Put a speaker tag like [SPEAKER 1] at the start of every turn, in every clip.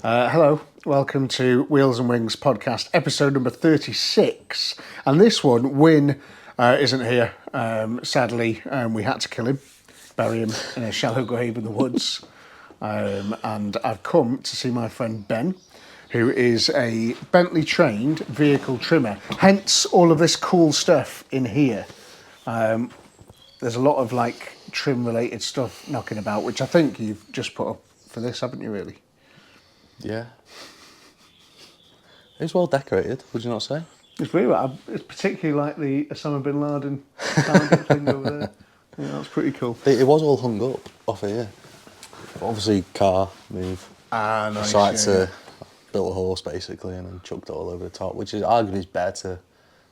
[SPEAKER 1] Hello, welcome to Wheels and Wings podcast, episode number 36. And this one, Wynne isn't here. Sadly, we had to kill him, bury him in a shallow grave in the woods. And I've come to see my friend Ben, who is a Bentley trained vehicle trimmer. Hence all of this cool stuff in here. There's a lot of like trim related stuff knocking about, which I think you've just put up for this, haven't you, really?
[SPEAKER 2] Yeah. It's well decorated, would you not say?
[SPEAKER 1] It's really right. It's particularly like the Osama bin Laden target thing over there. Yeah, that's pretty cool.
[SPEAKER 2] It was all hung up off here. Obviously, car move.
[SPEAKER 1] Nice.
[SPEAKER 2] So I had to build a horse basically and then chucked it all over the top, which is arguably is better to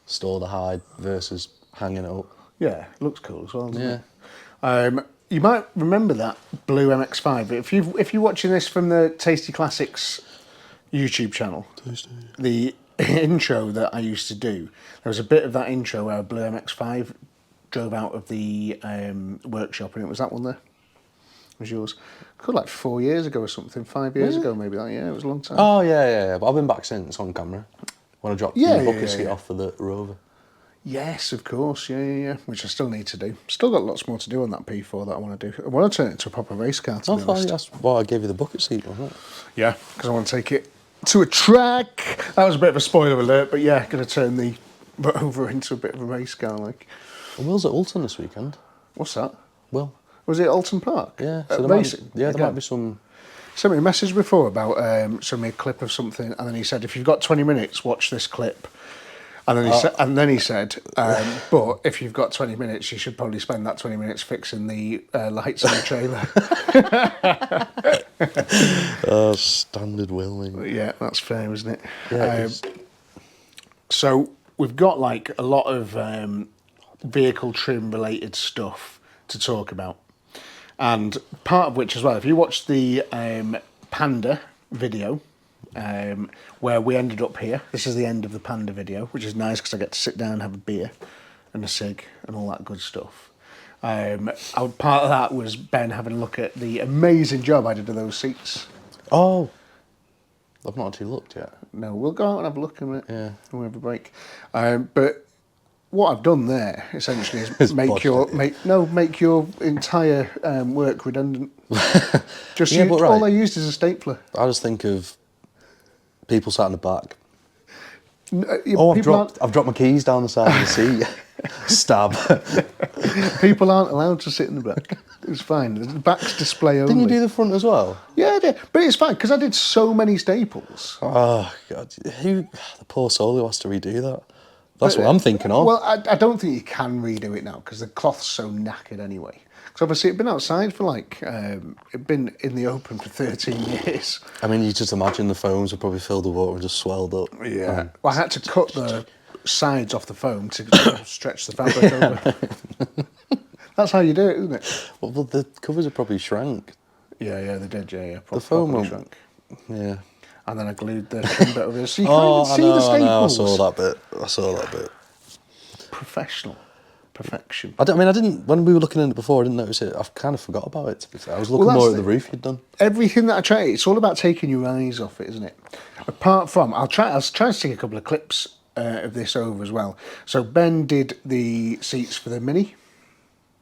[SPEAKER 2] store the hide versus hanging it up.
[SPEAKER 1] Yeah, it looks cool as well, doesn't it? You might remember that blue MX-5. If you're watching this from the Tasty Classics YouTube channel, the intro that I used to do, there was a bit of that intro where a blue MX-5 drove out of the workshop, and it was that one there. It was yours. Could like 4 years ago or something, 5 years ago maybe. That it was a long time.
[SPEAKER 2] Oh yeah. But I've been back since on camera. When I dropped the bucket seat off for the Rover.
[SPEAKER 1] Yes, of course, yeah. Which I still need to do. Still got lots more to do on that P4 that I want to do. I want to turn it into a proper race car, to be honest.
[SPEAKER 2] That's why I gave you the bucket seat, wasn't it?
[SPEAKER 1] Yeah, because I want to take it to a track. That was a bit of a spoiler alert, but yeah, going to turn the Rover into a bit of a race car, like.
[SPEAKER 2] And Will's at Alton this weekend.
[SPEAKER 1] What's that?
[SPEAKER 2] Will.
[SPEAKER 1] Was it Alton Park?
[SPEAKER 2] Yeah.
[SPEAKER 1] So racing?
[SPEAKER 2] There might be some...
[SPEAKER 1] Sent me a message before about sent me a clip of something, and then he said, if you've got 20 minutes, watch this clip. And then he said, but if you've got 20 minutes, you should probably spend that 20 minutes fixing the lights on the trailer.
[SPEAKER 2] Standard Will.
[SPEAKER 1] Yeah, that's fair, isn't it?
[SPEAKER 2] Yeah,
[SPEAKER 1] so we've got like a lot of vehicle trim related stuff to talk about. And part of which as well, if you watch the Panda video, where we ended up here. This is the end of the Panda video, which is nice because I get to sit down and have a beer and a cig and all that good stuff. Part of that was Ben having a look at the amazing job I did to those seats.
[SPEAKER 2] Oh, I've not actually looked yet.
[SPEAKER 1] No, we'll go out and have a look in a minute.
[SPEAKER 2] Yeah.
[SPEAKER 1] We'll have a break. But what I've done there essentially is make your entire work redundant. All I used is a stapler.
[SPEAKER 2] I just think of people sat in the back. I've dropped my keys down the side of the seat. Stab.
[SPEAKER 1] People aren't allowed to sit in the back. It's fine. The back's display only.
[SPEAKER 2] Didn't you do the front as well?
[SPEAKER 1] Yeah, I did. But it's fine because I did so many staples.
[SPEAKER 2] Oh God, the poor soul who has to redo that. That's what I'm thinking of.
[SPEAKER 1] Well, I don't think you can redo it now because the cloth's so knackered anyway. Because obviously it'd been outside for like, it'd been in the open for 13 years.
[SPEAKER 2] I mean, you just imagine the foams are probably filled with water and just swelled up.
[SPEAKER 1] Yeah. Well, I had to cut the sides off the foam to stretch the fabric over. That's how you do it, isn't it?
[SPEAKER 2] Well, the covers are probably shrank.
[SPEAKER 1] Yeah, they did, yeah.
[SPEAKER 2] The foam
[SPEAKER 1] shrunk.
[SPEAKER 2] Yeah.
[SPEAKER 1] And then I glued the trim bit over it. So you can't even see the staples.
[SPEAKER 2] I saw that bit.
[SPEAKER 1] Perfection.
[SPEAKER 2] I didn't, when we were looking at it before, I didn't notice it. I've kind of forgot about it, to be fair. I was looking more at the roof you'd done.
[SPEAKER 1] Everything that I try, it's all about taking your eyes off it, isn't it? Apart from, I'll try to stick a couple of clips of this over as well. So Ben did the seats for the Mini.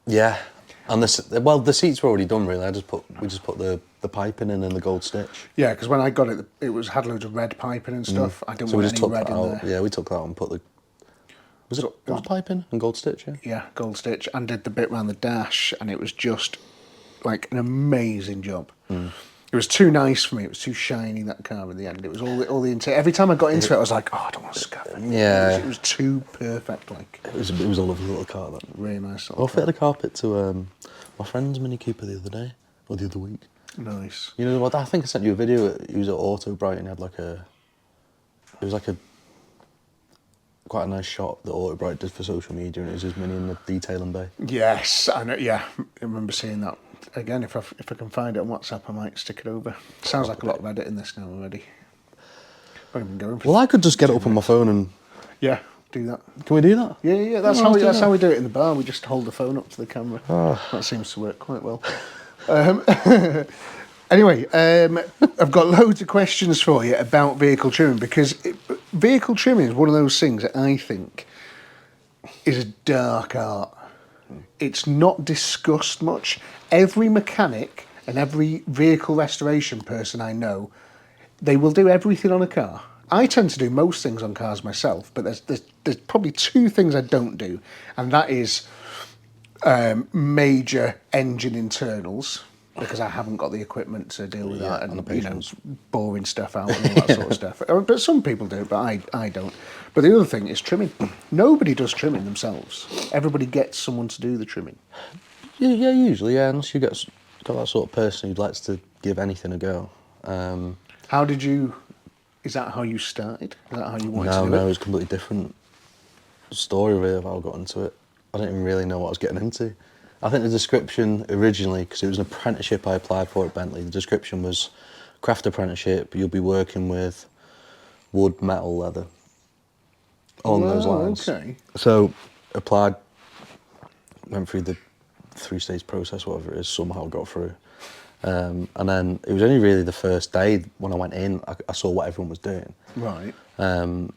[SPEAKER 2] Yeah. And the seats were already done, really. We just put the piping in and the gold stitch.
[SPEAKER 1] Yeah, because when I got it, it had loads of red piping and stuff. I didn't want any red in there.
[SPEAKER 2] Yeah, we took that out and put the... Was it black piping and gold stitch, yeah?
[SPEAKER 1] Yeah, gold stitch, and did the bit around the dash, and it was just like an amazing job. It was too nice for me. It was too shiny, that car in the end. It was all the interior. Every time I got into it, I was like, I don't want to scuff it.
[SPEAKER 2] Yeah.
[SPEAKER 1] It was too perfect. Like
[SPEAKER 2] it was a lovely little car, that.
[SPEAKER 1] Really nice.
[SPEAKER 2] I fitted a carpet to my friend's Mini Cooper the other day, or the other week.
[SPEAKER 1] Nice.
[SPEAKER 2] You know what? I think I sent you a video. He was at Auto Bright and had quite a nice shot that Auto Bright did for social media, and it was his Mini in the detailing bay.
[SPEAKER 1] Yes, I know. Yeah, I remember seeing that. Again, if I can find it on WhatsApp, I might stick it over. Sounds like a lot of editing this now already.
[SPEAKER 2] Well, I could just get it up on my phone and...
[SPEAKER 1] Yeah, do that.
[SPEAKER 2] Can we do that?
[SPEAKER 1] Yeah. That's how we do it in the bar. We just hold the phone up to the camera. That seems to work quite well. Anyway, I've got loads of questions for you about vehicle trimming because vehicle trimming is one of those things that I think is a dark art. It's not discussed much. Every mechanic and every vehicle restoration person I know, they will do everything on a car. I tend to do most things on cars myself, but there's probably two things I don't do, and that is major engine internals, because I haven't got the equipment to deal with that, and boring stuff out and all that sort of stuff. But some people do, but I don't. But the other thing is trimming. Nobody does trimming themselves. Everybody gets someone to do the trimming.
[SPEAKER 2] Yeah, usually, yeah, unless you got that sort of person who likes to give anything a go.
[SPEAKER 1] How did you... Is that how you started? Is that how you wanted to do it?
[SPEAKER 2] No, it was a completely different story really of how I got into it. I didn't even really know what I was getting into. I think the description originally, because it was an apprenticeship I applied for at Bentley, the description was craft apprenticeship, you'll be working with wood, metal, leather, along those lines.
[SPEAKER 1] Okay.
[SPEAKER 2] So applied, went through the 3-stage process, whatever it is, somehow got through. And then it was only really the first day when I went in, I saw what everyone was doing.
[SPEAKER 1] Right.
[SPEAKER 2] And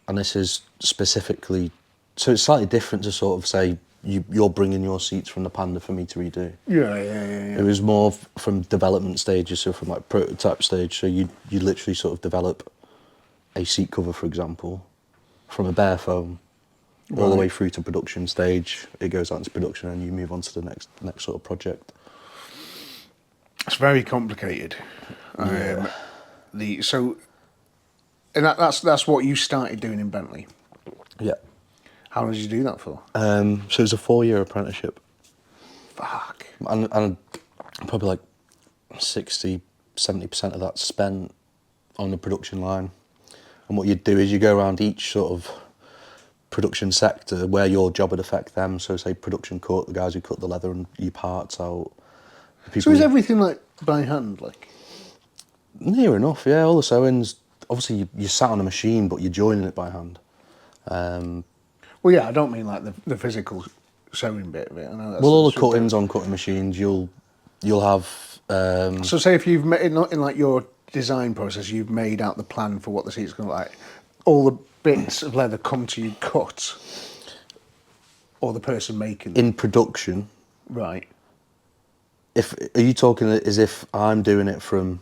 [SPEAKER 2] this is specifically, so it's slightly different to sort of say, you're bringing your seats from the Panda for me to redo.
[SPEAKER 1] Yeah.
[SPEAKER 2] It was more from development stages, so from like prototype stage, so you literally sort of develop a seat cover, for example, from a bare foam, all the way through to production stage. It goes out into production and you move on to the next sort of project.
[SPEAKER 1] It's very complicated.
[SPEAKER 2] Yeah.
[SPEAKER 1] And that's what you started doing in Bentley.
[SPEAKER 2] Yeah.
[SPEAKER 1] How long did you do that for?
[SPEAKER 2] So it was a 4-year apprenticeship.
[SPEAKER 1] Fuck.
[SPEAKER 2] And probably like 60-70% of that spent on the production line. And what you'd do is you go around each sort of production sector where your job would affect them. So say production cut, the guys who cut the leather and your parts out.
[SPEAKER 1] So is everything like by hand, like?
[SPEAKER 2] Near enough, yeah. All the sewings, obviously you sat on a machine, but you're joining it by hand.
[SPEAKER 1] Well, yeah, I don't mean like the physical sewing bit of it. I know that's
[SPEAKER 2] All the cuttings on cutting machines, you'll have.
[SPEAKER 1] So say if you've made in like your design process, you've made out the plan for what the seat's going to look like. All the bits of leather come to you cut, or the person making them.
[SPEAKER 2] In production.
[SPEAKER 1] Right.
[SPEAKER 2] Are you talking as if I'm doing it from?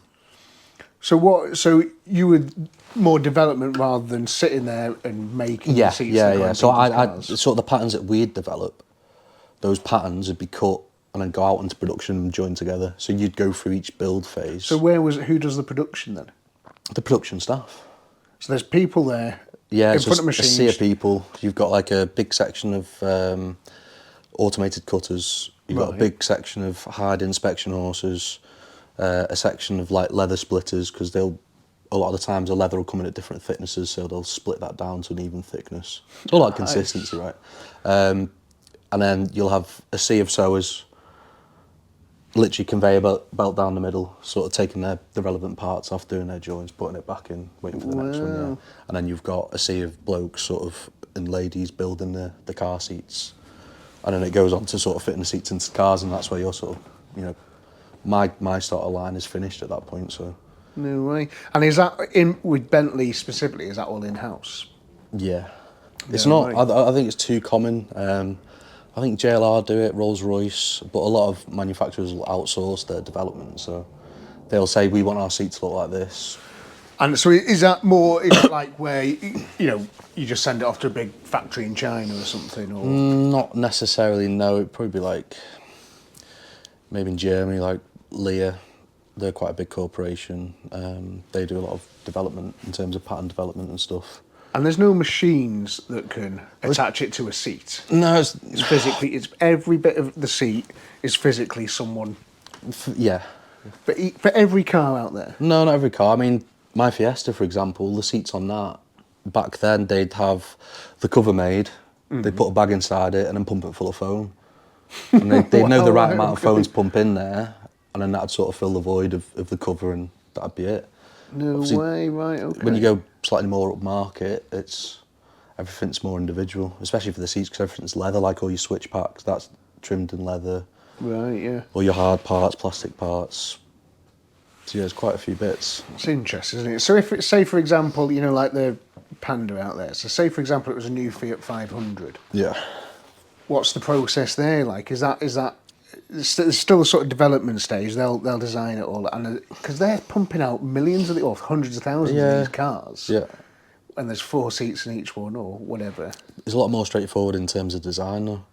[SPEAKER 1] So you would more development rather than sitting there and making the seats.
[SPEAKER 2] Yeah. So I sort of the patterns that we'd develop, those patterns would be cut and then go out into production and join together. So you'd go through each build phase.
[SPEAKER 1] So who does the production then?
[SPEAKER 2] The production staff.
[SPEAKER 1] So there's people there.
[SPEAKER 2] Yeah,
[SPEAKER 1] in
[SPEAKER 2] so
[SPEAKER 1] front of machines.
[SPEAKER 2] a sea of people. You've got like a big section of automated cutters. You've got a big section of hide inspection horses, a section of like leather splitters, because a lot of the times the leather will come in at different thicknesses, so they'll split that down to an even thickness. It's all like consistency, right? And then you'll have a sea of sewers, literally conveyor belt down the middle, sort of taking the relevant parts off, doing their joints, putting it back in, waiting for the next one, yeah. And then you've got a sea of blokes sort of, and ladies building the car seats. And then it goes on to sort of fitting the seats into cars, and that's where you're sort of, my sort of line is finished at that point, so.
[SPEAKER 1] No way. And is that, with Bentley specifically, is that all in-house?
[SPEAKER 2] Yeah. It's not, right. I think it's too common. I think JLR do it, Rolls-Royce, but a lot of manufacturers will outsource their development, so they'll say, we want our seat to look like this.
[SPEAKER 1] And so is that like where, you just send it off to a big factory in China or something? Or?
[SPEAKER 2] Not necessarily, no. It'd probably be like, maybe in Germany, like Lear, they're quite a big corporation. They do a lot of development in terms of pattern development and stuff.
[SPEAKER 1] And there's no machines that can attach it to a seat?
[SPEAKER 2] No.
[SPEAKER 1] It's physically, every bit of the seat is physically someone...
[SPEAKER 2] Yeah.
[SPEAKER 1] But for every car out there?
[SPEAKER 2] No, not every car. I mean, my Fiesta, for example, the seats on that, back then they'd have the cover made, they'd put a bag inside it and then pump it full of foam. And they'd know the right amount of foam to pump in there, and then that'd sort of fill the void of the cover, and that'd be it.
[SPEAKER 1] No Obviously, way, right, okay.
[SPEAKER 2] When you go slightly more up market, everything's more individual, especially for the seats, because everything's leather, like all your switch packs, that's trimmed in leather.
[SPEAKER 1] Right, yeah.
[SPEAKER 2] All your hard parts, plastic parts, So yeah, there's quite a few bits.
[SPEAKER 1] It's interesting, isn't it? So if it, say for example, you know, like the Panda out there. So say for example, it was a new Fiat 500.
[SPEAKER 2] Yeah.
[SPEAKER 1] What's the process there like? Is that there's still a sort of development stage? They'll design it all, and because they're pumping out millions of or hundreds of thousands of these cars.
[SPEAKER 2] Yeah.
[SPEAKER 1] And there's 4 seats in each one or whatever.
[SPEAKER 2] It's a lot more straightforward in terms of design though.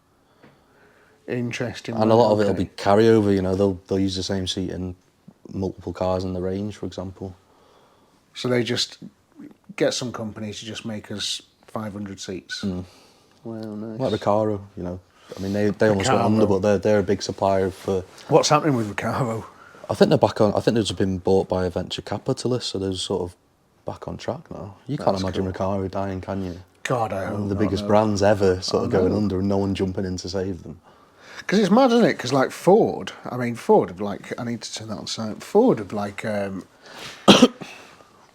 [SPEAKER 1] Interesting.
[SPEAKER 2] And a lot of it'll be carryover. You know, they'll use the same seat in multiple cars in the range, for example.
[SPEAKER 1] So they just get some companies to just make us 500 seats. Well, nice.
[SPEAKER 2] Like Recaro, you know. I mean, they almost went under, but they're a big supplier for.
[SPEAKER 1] What's happening with Recaro?
[SPEAKER 2] I think they're back on. I think they've been bought by a venture capitalist, so they're sort of back on track now. You can't imagine Recaro dying, can you?
[SPEAKER 1] God, I hope
[SPEAKER 2] One of the
[SPEAKER 1] not,
[SPEAKER 2] biggest
[SPEAKER 1] no.
[SPEAKER 2] brands ever, sort of going under, and no one jumping in to save them.
[SPEAKER 1] Because it's mad, isn't it? Because like Ford, I mean, Ford have like, I need to turn that on silent. Ford have like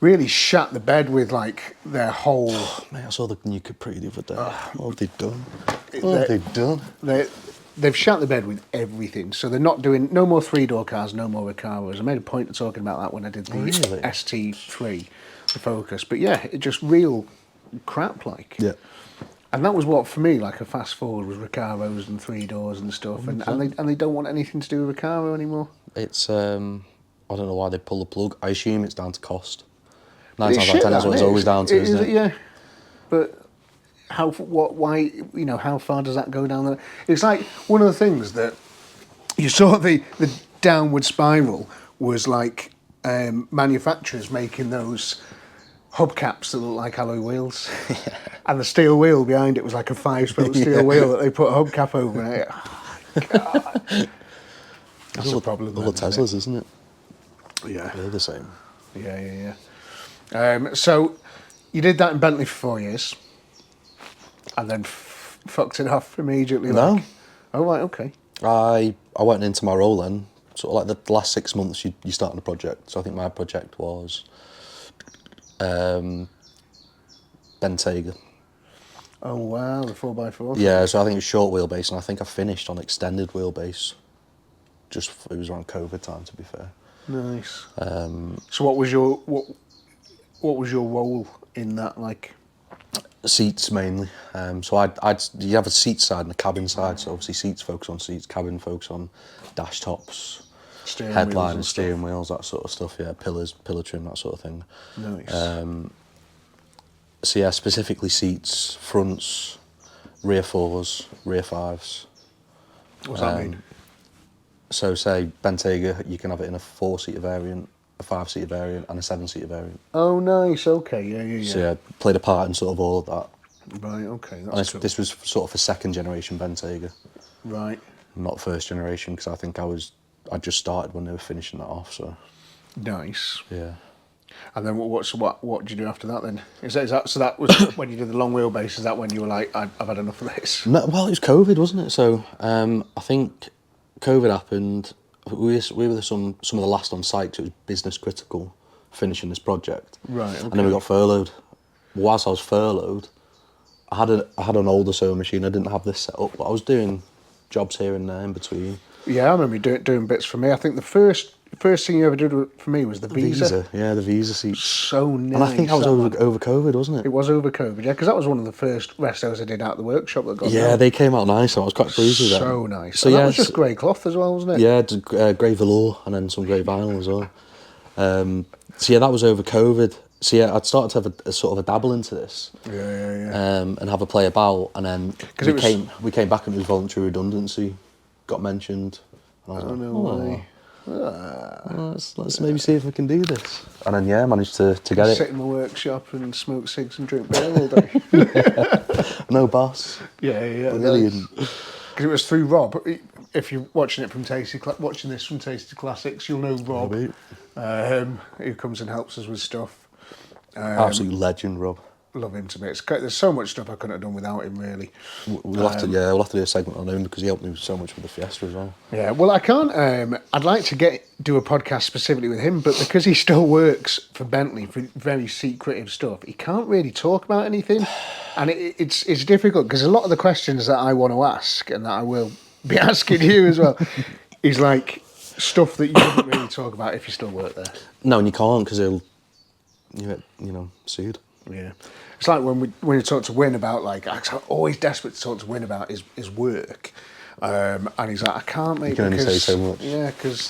[SPEAKER 1] really shat the bed with like their whole.
[SPEAKER 2] Mate, I saw the new Capri the other day. What have they done? What have they done?
[SPEAKER 1] They've shut the bed with everything. So they're not doing no more 3-door cars, no more Recaros. I made a point of talking about that when I did the ST3, the Focus. But yeah, it just real crap like.
[SPEAKER 2] Yeah.
[SPEAKER 1] And that was what, for me, like a fast forward was Recaros and 3-doors and stuff. And they don't want anything to do with Recaro anymore.
[SPEAKER 2] It's, I don't know why they pull the plug. I assume it's down to cost. 9
[SPEAKER 1] It's
[SPEAKER 2] times out of 10 that's what it's always down to, isn't it?
[SPEAKER 1] Yeah. But why, you know, how far does that go down there? It's like one of the things that you saw the downward spiral was like manufacturers making those hubcaps that look like alloy wheels. And the steel wheel behind it was like a 5-spoke steel wheel that they put a hubcap over. And God. That's a problem.
[SPEAKER 2] All the Teslas, isn't it?
[SPEAKER 1] Yeah.
[SPEAKER 2] They're the same.
[SPEAKER 1] Yeah. So you did that in Bentley for 4 years, and then fucked it off immediately.
[SPEAKER 2] No.
[SPEAKER 1] Like, oh right, okay.
[SPEAKER 2] I went into my role then, sort of like the last 6 months you start on a project. So I think my project was Bentayga.
[SPEAKER 1] Oh wow, the 4x4.
[SPEAKER 2] Yeah, so I think it was short wheelbase, and I think I finished on extended wheelbase. It was around COVID time, to be fair.
[SPEAKER 1] Nice. So what was your role in that like?
[SPEAKER 2] Seats mainly. So you have a seat side and a cabin side. So obviously seats focus on seats, cabin focus on dash tops, headline and steering wheels, that sort of stuff. Yeah, pillars, pillar trim, that sort of thing.
[SPEAKER 1] Nice.
[SPEAKER 2] So yeah, specifically seats, fronts, rear 4s, rear 5s.
[SPEAKER 1] What's that mean?
[SPEAKER 2] So say Bentayga, you can have it in a 4-seater variant, a 5-seater variant, and a 7-seater variant.
[SPEAKER 1] Oh nice. Okay. Yeah.
[SPEAKER 2] So yeah, played a part in sort of all of that.
[SPEAKER 1] Right. Okay.
[SPEAKER 2] And
[SPEAKER 1] That's cool.
[SPEAKER 2] this was sort of a 2nd generation Bentayga.
[SPEAKER 1] Right.
[SPEAKER 2] Not 1st generation, because I think I just started when they were finishing that off. So
[SPEAKER 1] Nice.
[SPEAKER 2] yeah.
[SPEAKER 1] And then what did you do after that then? Is that so? That was when you did the long wheelbase. Is that when you were like, I've had enough of this?
[SPEAKER 2] No, well, it was COVID, wasn't it? So I think COVID happened. We were some of the last on site, 'cause it was business critical finishing this project.
[SPEAKER 1] Right. Okay.
[SPEAKER 2] And then we got furloughed. Whilst I was furloughed, I had an older sewing machine. I didn't have this set up, but I was doing jobs here and there in between.
[SPEAKER 1] Yeah, I remember you doing bits for me. I think the first thing you ever did for me was the Visa.
[SPEAKER 2] Yeah, the Visa seat.
[SPEAKER 1] So nice.
[SPEAKER 2] And I think that was over COVID, wasn't it?
[SPEAKER 1] It was over COVID, yeah, because that was one of the first restos I did out of the workshop that got
[SPEAKER 2] Yeah,
[SPEAKER 1] down.
[SPEAKER 2] they came out nice. I was quite pleased with that.
[SPEAKER 1] So nice.
[SPEAKER 2] So
[SPEAKER 1] And
[SPEAKER 2] yeah,
[SPEAKER 1] that was just grey cloth as well, wasn't it?
[SPEAKER 2] Yeah, grey velour and then some grey vinyl as well. So yeah, that was over COVID. So yeah, I'd started to have a sort of a dabble into this.
[SPEAKER 1] Yeah.
[SPEAKER 2] And have a play about, and then we came back and it was voluntary redundancy, got mentioned. And I was
[SPEAKER 1] No way.
[SPEAKER 2] well, let's maybe see if we can do this. And then yeah, managed to get it.
[SPEAKER 1] Sit in my workshop and smoke cigs and drink beer all day.
[SPEAKER 2] No boss.
[SPEAKER 1] Yeah.
[SPEAKER 2] Brilliant.
[SPEAKER 1] Because it was through Rob. If you're watching this from Tasty Classics, you'll know Rob, who comes and helps us with stuff.
[SPEAKER 2] Absolute legend, Rob.
[SPEAKER 1] Love him to bits. There's so much stuff I couldn't have done without him, really.
[SPEAKER 2] We'll have to do a segment on him because he helped me so much with the Fiesta as well.
[SPEAKER 1] Yeah, well, I can't. I'd like to do a podcast specifically with him, but because he still works for Bentley for very secretive stuff, he can't really talk about anything, and it's difficult because a lot of the questions that I want to ask and that I will be asking you as well, is like stuff that you wouldn't really talk about if you still work there.
[SPEAKER 2] No, and you can't because you get, sued.
[SPEAKER 1] Yeah. It's like when you talk to Wynne about, like, I'm always desperate to talk to Wynne about his work. And he's like, I can't make it.
[SPEAKER 2] You can only say so much.
[SPEAKER 1] Yeah, because,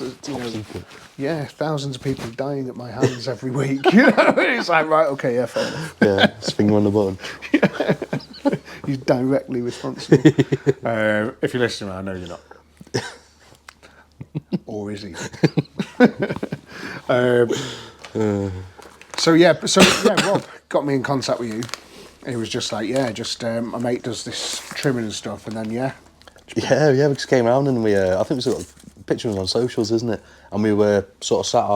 [SPEAKER 1] thousands of people dying at my hands every week. It's like, right, okay, yeah, fair enough.
[SPEAKER 2] Yeah, his finger on the button.
[SPEAKER 1] He's directly responsible. If you're listening, I know you're not. Or is he? So Rob got me in contact with you. He was just like, my mate does this trimming and stuff, and then
[SPEAKER 2] we just came around and we, I think we got pictures on socials, isn't it? And we were sort of sat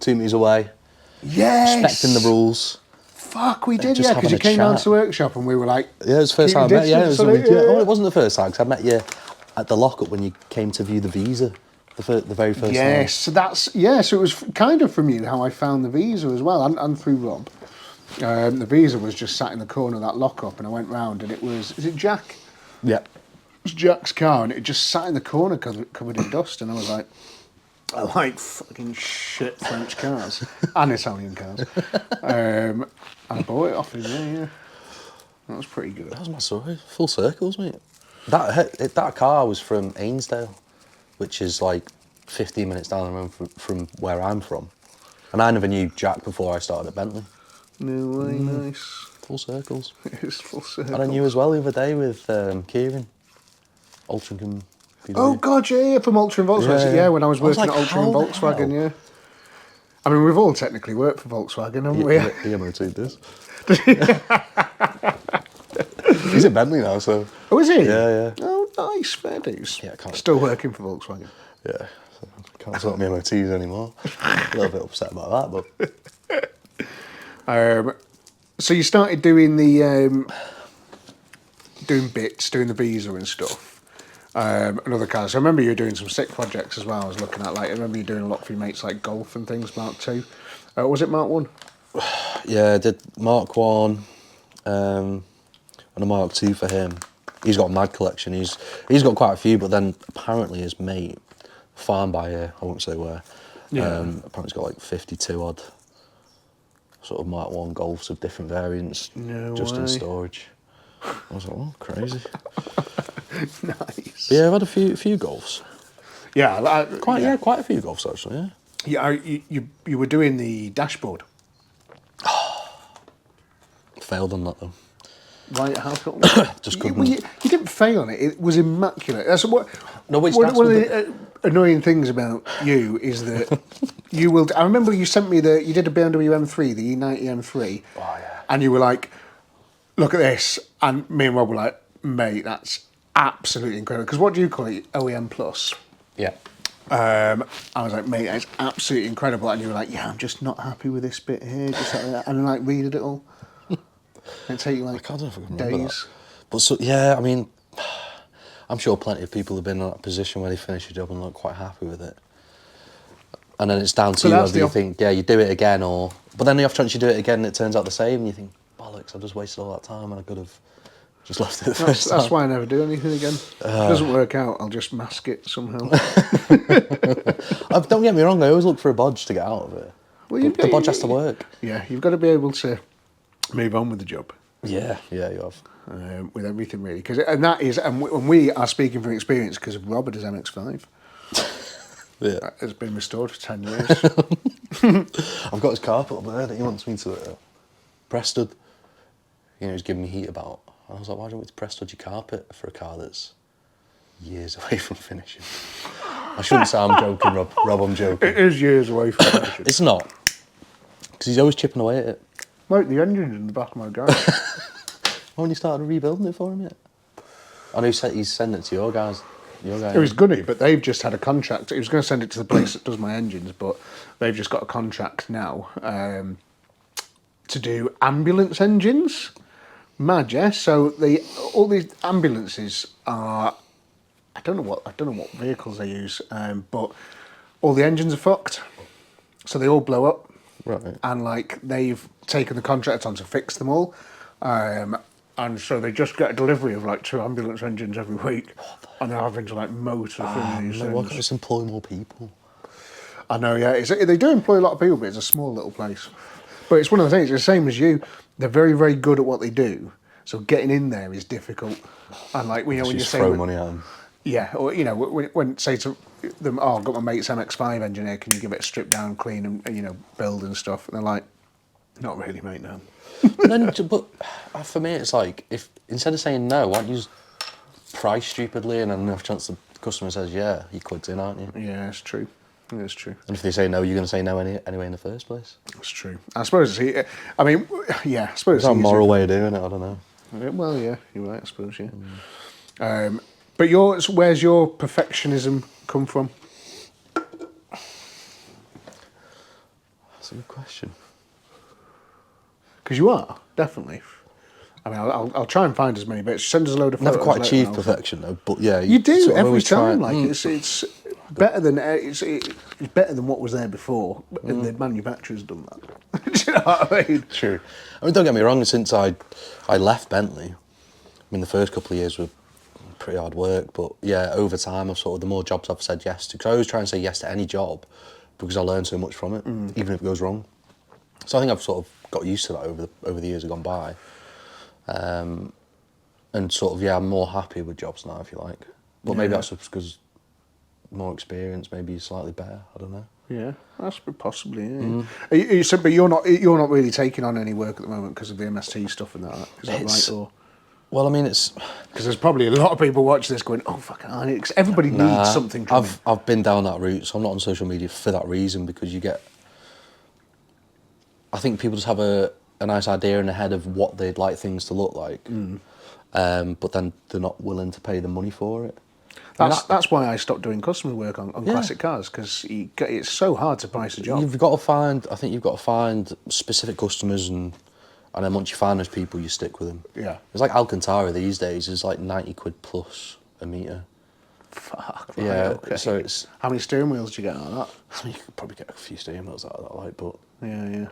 [SPEAKER 2] 2 meters away, respecting the rules.
[SPEAKER 1] Fuck, we did, because you came down to the workshop and we were like...
[SPEAKER 2] Yeah, it was the first time I met you. It wasn't the first time, because I met you at the lockup when you came to view the visa, the very first time.
[SPEAKER 1] So it was kind of from you how I found the visa as well, and through Rob. The visa was just sat in the corner of that lockup, and I went round, and is it Jack?
[SPEAKER 2] Yeah.
[SPEAKER 1] It was Jack's car, and it just sat in the corner covered in dust, and I was like, I like fucking shit French cars and Italian cars. And I bought it off him, yeah. That was pretty good.
[SPEAKER 2] That was my story. Full circles, mate. That car was from Ainsdale, which is like 15 minutes down the road from where I'm from. And I never knew Jack before I started at Bentley.
[SPEAKER 1] No way, nice.
[SPEAKER 2] Full circles.
[SPEAKER 1] It's full circles.
[SPEAKER 2] And I knew as well the other day with Kieran, Altrincham.
[SPEAKER 1] Oh God, yeah, from Ultra and Volkswagen. Yeah, when I was working at Ultra and Volkswagen, yeah. I mean, we've all technically worked for Volkswagen, haven't we?
[SPEAKER 2] The MOT does. He's at Bentley now, so.
[SPEAKER 1] Oh, is he?
[SPEAKER 2] Yeah.
[SPEAKER 1] Oh, nice, fair dues.
[SPEAKER 2] Yeah, I can't.
[SPEAKER 1] Still working for Volkswagen.
[SPEAKER 2] Yeah, so I can't sort my MOTs anymore. A little bit upset about that,
[SPEAKER 1] but. So you started doing the doing the visa and stuff. And other cars. So I remember you were doing some sick projects as well. I was looking at, like, I remember you doing a lot for your mates, like Golf and things, Mark 2. Was it Mark 1?
[SPEAKER 2] Yeah, I did Mark 1 and a Mark 2 for him. He's got a mad collection. He's got quite a few, but then apparently his mate, farm buyer, I won't say where, apparently he's got like 52 odd sort of Mark 1 Golfs of different variants in storage. I was like, oh, crazy.
[SPEAKER 1] Nice.
[SPEAKER 2] But yeah, I've had a few Golfs.
[SPEAKER 1] Yeah,
[SPEAKER 2] quite a few Golfs actually. Yeah.
[SPEAKER 1] Yeah, you were doing the dashboard.
[SPEAKER 2] Failed on that though.
[SPEAKER 1] Right, how come?
[SPEAKER 2] Just couldn't.
[SPEAKER 1] You didn't fail on it. It was immaculate. That's what.
[SPEAKER 2] No, which
[SPEAKER 1] one of the annoying things about you is that you will. I remember you sent me you did a BMW M3, the E90 M3.
[SPEAKER 2] Oh yeah.
[SPEAKER 1] And you were like, look at this, and me and Rob were like, mate, that's absolutely incredible. Because what do you call it? OEM Plus.
[SPEAKER 2] Yeah.
[SPEAKER 1] I was like, mate, that's absolutely incredible. And you were like, yeah, I'm just not happy with this bit here. Just like that. And then, like, read it all. It'd take you, like,
[SPEAKER 2] I don't know if I can remember
[SPEAKER 1] days.
[SPEAKER 2] that. But so, yeah, I mean, I'm sure plenty of people have been in that position where they finish a job and not quite happy with it. And then it's down to you whether you think, you do it again or... But then the off chance you do it again and it turns out the same and you think, bollocks, I just wasted all that time and I could have just left it the first time.
[SPEAKER 1] That's why I never do anything again. If it doesn't work out, I'll just mask it somehow.
[SPEAKER 2] Don't get me wrong, I always look for a bodge to get out of it. Well, the bodge has to work.
[SPEAKER 1] Yeah, you've got to be able to move on with the job.
[SPEAKER 2] Yeah, you have.
[SPEAKER 1] With everything, really. And we are speaking from experience because of Robert's MX-5.
[SPEAKER 2] Yeah.
[SPEAKER 1] It's been restored for 10 years.
[SPEAKER 2] I've got his carpet up there that he wants me to press stud. You know, he's giving me heat about. I was like, why don't we press stud your carpet for a car that's years away from finishing? I shouldn't say I'm joking, Rob. Rob, I'm joking.
[SPEAKER 1] It is years away from finishing.
[SPEAKER 2] It's not. Because he's always chipping away at it.
[SPEAKER 1] Mate, the engine's in the back of my garage.
[SPEAKER 2] When you started rebuilding it for him yet? I know he's sending it to your guys.
[SPEAKER 1] It was gunny, but they've just had a contract. He was going to send it to the place that does my engines, but they've just got a contract now to do ambulance engines. Mad, yeah. So all these ambulances are, I don't know what vehicles they use, but all the engines are fucked, so they all blow up.
[SPEAKER 2] Right.
[SPEAKER 1] And like they've taken the contract on to fix them all. And so they just get a delivery of like 2 ambulance engines every week, and they're having to like motor through these
[SPEAKER 2] No, why
[SPEAKER 1] things.
[SPEAKER 2] can't just employ more people?
[SPEAKER 1] I know, yeah. They do employ a lot of people, but it's a small little place. But it's one of the things. It's the same as you. They're very, very good at what they do. So getting in there is difficult. And like when you
[SPEAKER 2] Just
[SPEAKER 1] say
[SPEAKER 2] throw money at them.
[SPEAKER 1] yeah, or when say to them, oh, I've got my mate's MX-5 engineer. Can you give it a strip down, clean, and build and stuff? And they're like, not really, mate. No.
[SPEAKER 2] But for me, it's like if instead of saying no, why don't you just price stupidly and then enough chance the customer says yeah, you quid in, aren't you?
[SPEAKER 1] Yeah, it's true. Yeah, it's true.
[SPEAKER 2] And if they say no, you're going to say no anyway in the first place.
[SPEAKER 1] That's true. I suppose it's. I mean, yeah. I suppose
[SPEAKER 2] It's a moral way of doing it. I don't know.
[SPEAKER 1] Well, yeah, you're right. I suppose, yeah. But where's your perfectionism come from?
[SPEAKER 2] That's a good question.
[SPEAKER 1] Because you are definitely. I mean, I'll try and find as many bits. Send us a load of photos.
[SPEAKER 2] Never quite
[SPEAKER 1] later
[SPEAKER 2] achieved
[SPEAKER 1] on.
[SPEAKER 2] perfection though, but yeah,
[SPEAKER 1] You do
[SPEAKER 2] sort of
[SPEAKER 1] every
[SPEAKER 2] always try
[SPEAKER 1] time.
[SPEAKER 2] and-
[SPEAKER 1] Like it's better than it's better than what was there before. And the manufacturer's done that. Do you know what I mean?
[SPEAKER 2] True. I mean, don't get me wrong. Since I left Bentley, I mean, the first couple of years were pretty hard work, but yeah, over time, the more jobs I've said yes to, because I always try and say yes to any job, because I learn so much from it, even if it goes wrong. So I think I've sort of got used to that over the years that have gone by, and sort of I'm more happy with jobs now, if you like. But maybe that's just because more experience, maybe slightly better. I don't know.
[SPEAKER 1] Yeah, that's possibly. Yeah. But you're not really taking on any work at the moment because of the MST stuff and that. Is that right? Or
[SPEAKER 2] Well, I mean, it's
[SPEAKER 1] because there's probably a lot of people watching this going, "Oh fucking," because everybody needs something.
[SPEAKER 2] I've been down that route, so I'm not on social media for that reason, because I think people just have a nice idea in their head of what they'd like things to look like, but then they're not willing to pay the money for it.
[SPEAKER 1] That's why I stopped doing customer work on classic cars, because it's so hard to price a job.
[SPEAKER 2] You've got to find specific customers, and then once you find those people, you stick with them.
[SPEAKER 1] Yeah.
[SPEAKER 2] It's like Alcantara these days is like 90 quid plus a metre.
[SPEAKER 1] Fuck. Right,
[SPEAKER 2] Yeah,
[SPEAKER 1] okay.
[SPEAKER 2] so it's...
[SPEAKER 1] How many steering wheels do you get out of that?
[SPEAKER 2] I mean, you could probably get a few steering wheels out of that, like, but...
[SPEAKER 1] Yeah.